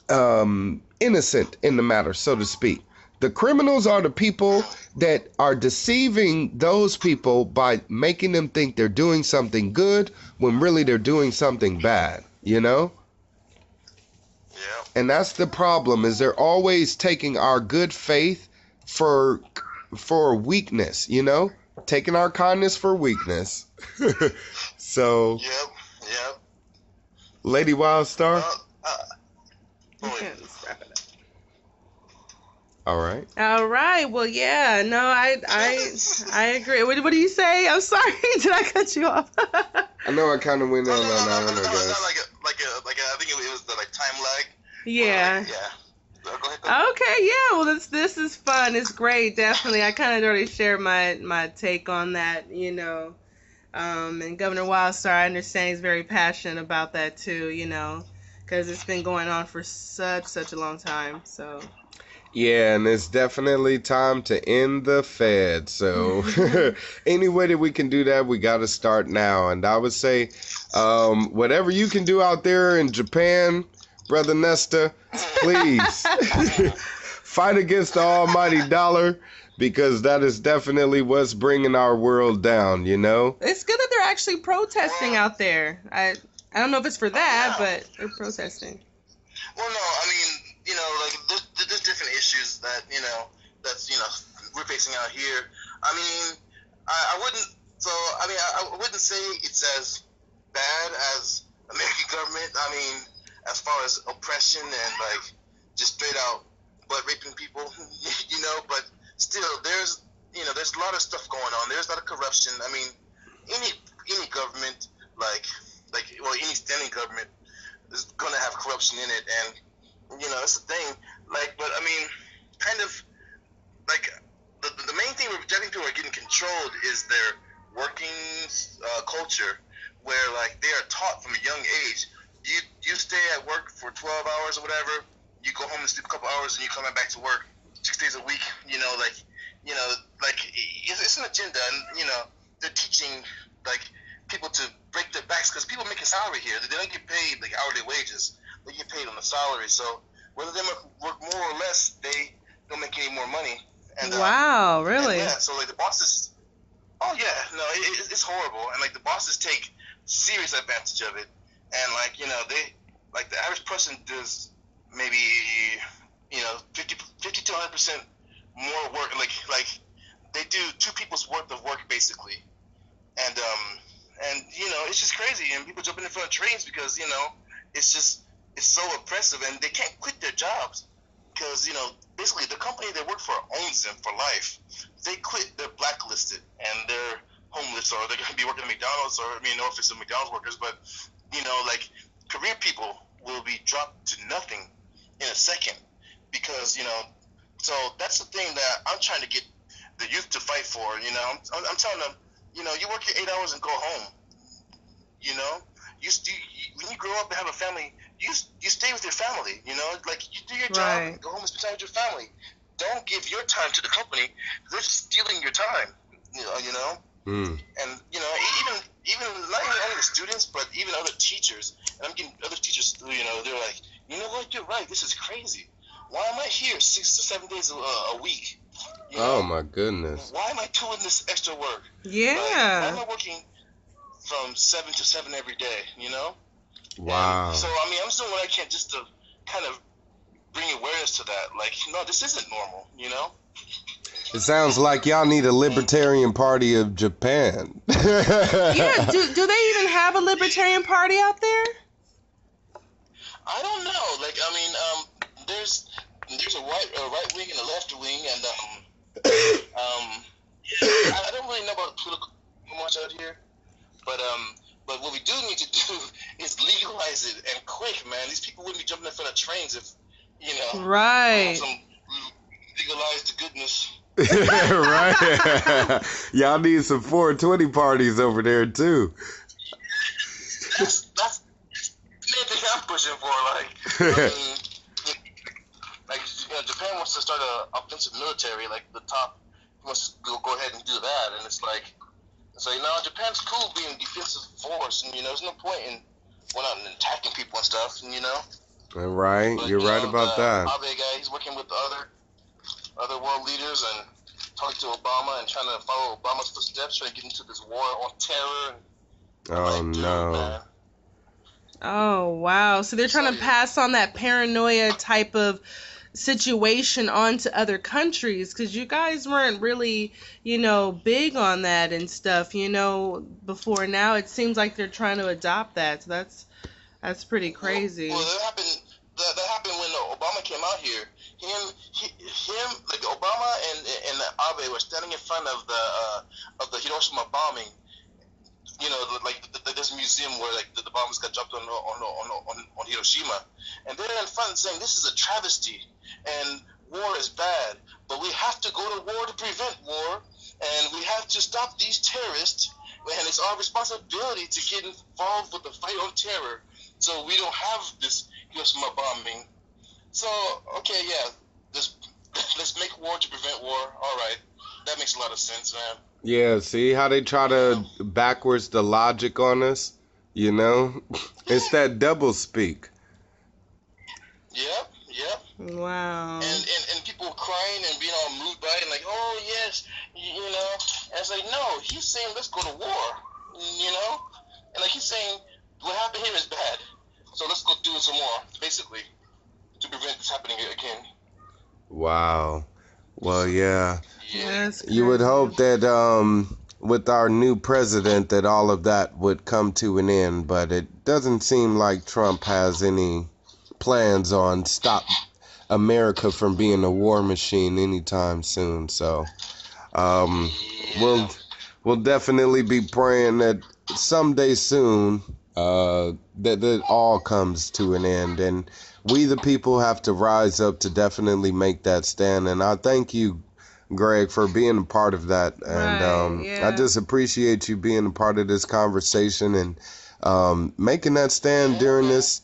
innocent in the matter, so to speak. The criminals are the people that are deceiving those people by making them think they're doing something good when really they're doing something bad, Yeah. And that's the problem, is they're always taking our good faith for weakness, taking our kindness for weakness. So, Yep. Lady Wildstar. All right. Well, yeah. No, I agree. What do you say? I'm sorry. Did I cut you off? I know I kind of went on No, that one, I guess. I think it was the time lag. Yeah. Go ahead. Okay. Yeah. Well, this is fun. It's great. Definitely. I kind of already shared my take on that. And Governor Wildstar, I understand he's very passionate about that too. Because it's been going on for such a long time. So. Yeah, and it's definitely time to end the Fed. So any way that we can do that, we got to start now. And I would say whatever you can do out there in Japan, Brother Nesta, please fight against the almighty dollar, because that is definitely what's bringing our world down, It's good that they're actually protesting out there. I don't know if it's for that, but they're protesting. Well, no, I mean, there's different issues that, we're facing out here. I mean, I wouldn't say it's as bad as American government. I mean, as far as oppression and, just straight out butt raping people, but still, there's a lot of stuff going on. There's a lot of corruption. I mean, any government, any standing government is going to have corruption in it, and that's the thing. But I mean, kind of the main thing where Japanese people are getting controlled is their working culture, where they are taught from a young age. You stay at work for 12 hours or whatever. You go home and sleep a couple hours, and you come back to work 6 days a week. It's an agenda, and they're teaching people to break their backs, because people making salary here, they don't get paid hourly wages. They get paid on the salary. So whether they work more or less, they don't make any more money. And wow, really? And so the bosses, it's horrible, and the bosses take serious advantage of it, and they the average person does maybe 50 to 100% more work, they do 2 people's worth of work basically, and it's just crazy, and people jumping in front of trains because it's so oppressive, and they can't quit their jobs because basically the company they work for owns them for life. If they quit, they're blacklisted and they're homeless, or they're going to be working at McDonald's, or no offense to McDonald's workers, but career people will be dropped to nothing in a second, because so that's the thing that I'm trying to get the youth to fight for. I'm telling them, you work your 8 hours and go home. When you grow up and have a family, you stay with your family. You do your job, and go home and spend time with your family. Don't give your time to the company. They're stealing your time. And even not only the students, but even other teachers. And I'm getting other teachers. They're like, what? You're right. This is crazy. Why am I here 6 to 7 days a week? Oh my goodness. Why am I doing this extra work? Yeah. Why am I working from 7 to 7 every day? Wow. And so I'm just doing what I can just to kind of bring awareness to that. Like, no, this isn't normal, you know? It sounds like y'all need a Libertarian Party of Japan. Yeah, do they even have a Libertarian Party out there? I don't know. Like, I mean, there's a right wing and a left wing, and I don't really know about political much out here, but what we do need to do is legalize it and quick, man. These people wouldn't be jumping in front of trains if, you know, right. Some legalized goodness. Right. Y'all need some 420 parties over there too. That's the main thing I'm pushing for. Like, Japan wants to start an offensive military. Like, the top wants to go ahead and do that, and it's like, Japan's cool being a defensive force, and there's no point in going out and attacking people and stuff, and Right, but, you're right about that. Abe guy, he's working with the other world leaders and talking to Obama and trying to follow Obama's footsteps, trying to get into this war on terror. And, no. Man. Oh, wow. So they're trying to pass on that paranoia type of situation onto other countries, because you guys weren't really, big on that and stuff, before. Now it seems like they're trying to adopt that. So that's pretty crazy. Well, that happened when Obama came out here. Him, like Obama and Abe were standing in front of the Hiroshima bombing. Like this museum where like the bombs got dropped on Hiroshima, and they're in front saying this is a travesty and war is bad, but we have to go to war to prevent war, and we have to stop these terrorists, and it's our responsibility to get involved with the fight on terror, so we don't have this Hiroshima bombing. So okay, yeah, let's make war to prevent war. All right, that makes a lot of sense, man. Yeah, see how they try to backwards the logic on us, It's that double speak. Yep. Wow. And people crying and being all moved by it and like, oh yes, and it's like, no, he's saying let's go to war, and like he's saying what happened here is bad, so let's go do it some more, basically, to prevent this happening again. Wow. Well, yeah. Yes. You would hope that with our new president that all of that would come to an end, but it doesn't seem like Trump has any plans on stop America from being a war machine anytime soon. So we'll definitely be praying that someday soon that it all comes to an end, and we the people have to rise up to definitely make that stand. And I thank you, Greg, for being a part of that. And I just appreciate you being a part of this conversation and making that stand during this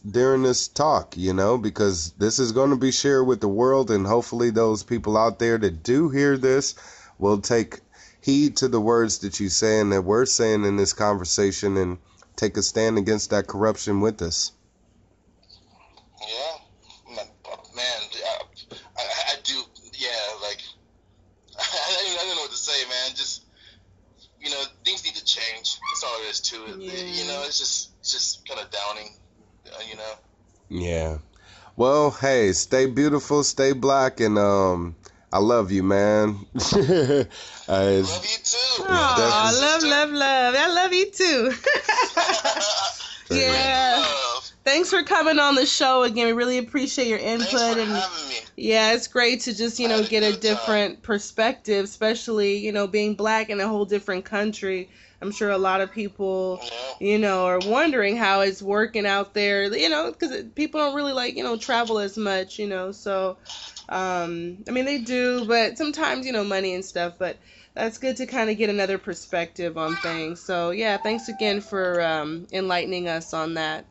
talk, because this is going to be shared with the world, and hopefully those people out there that do hear this will take heed to the words that you say and that we're saying in this conversation and take a stand against that corruption with us. Yeah, man, I do, like, I don't know what to say, man. Just, things need to change. That's all there is to it. Yeah. It's just kind of downing, Yeah. Well, hey, stay beautiful, stay black, and I love you, man. Love you too. Love. I love you too. Yeah. Thanks for coming on the show again. We really appreciate your input. Thanks for having me. Yeah, it's great to just, get a different perspective, especially, being black in a whole different country. I'm sure a lot of people, are wondering how it's working out there, because people don't really travel as much, so, they do, but sometimes, money and stuff, but that's good to kind of get another perspective on things. So, yeah, thanks again for enlightening us on that.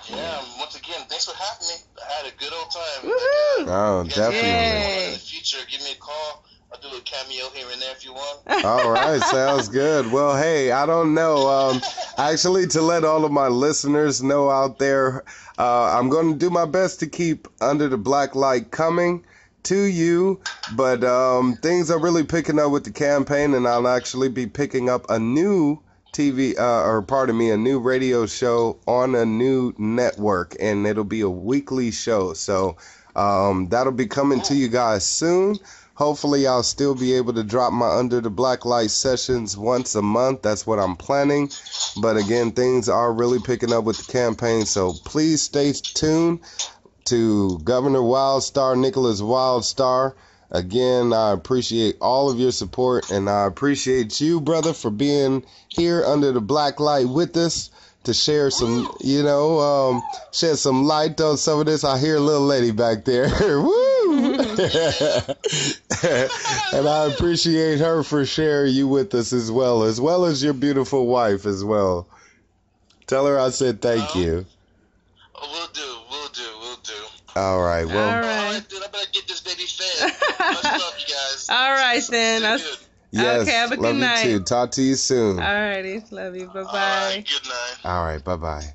Yeah, once again, thanks for having me. I had a good old time. Woohoo! Oh, definitely. In the future, give me a call. I'll do a cameo here and there if you want. All right, sounds good. Well, hey, I don't know. Actually, to let all of my listeners know out there, I'm going to do my best to keep Under the Black Light coming to you, but things are really picking up with the campaign, and I'll actually be picking up a new a new radio show on a new network, and it'll be a weekly show. So that'll be coming to you guys soon. Hopefully I'll still be able to drop my Under the Blacklight sessions once a month. That's what I'm planning. But again, things are really picking up with the campaign, so please stay tuned to Governor Wildstar, Nicholas Wildstar. Again, I appreciate all of your support, and I appreciate you, brother, for being here under the black light with us to share some, shed some light on some of this. I hear a little lady back there. Woo! And I appreciate her for sharing you with us as well as your beautiful wife as well. Tell her I said thank you. Will do. All right, well. All right. Dude, I better get this baby fed. Much love, you guys. All right, then. Yes, okay, have a love good night. you too. Talk to you soon. All righty. Love you. Bye-bye. All right, good night. All right, bye-bye.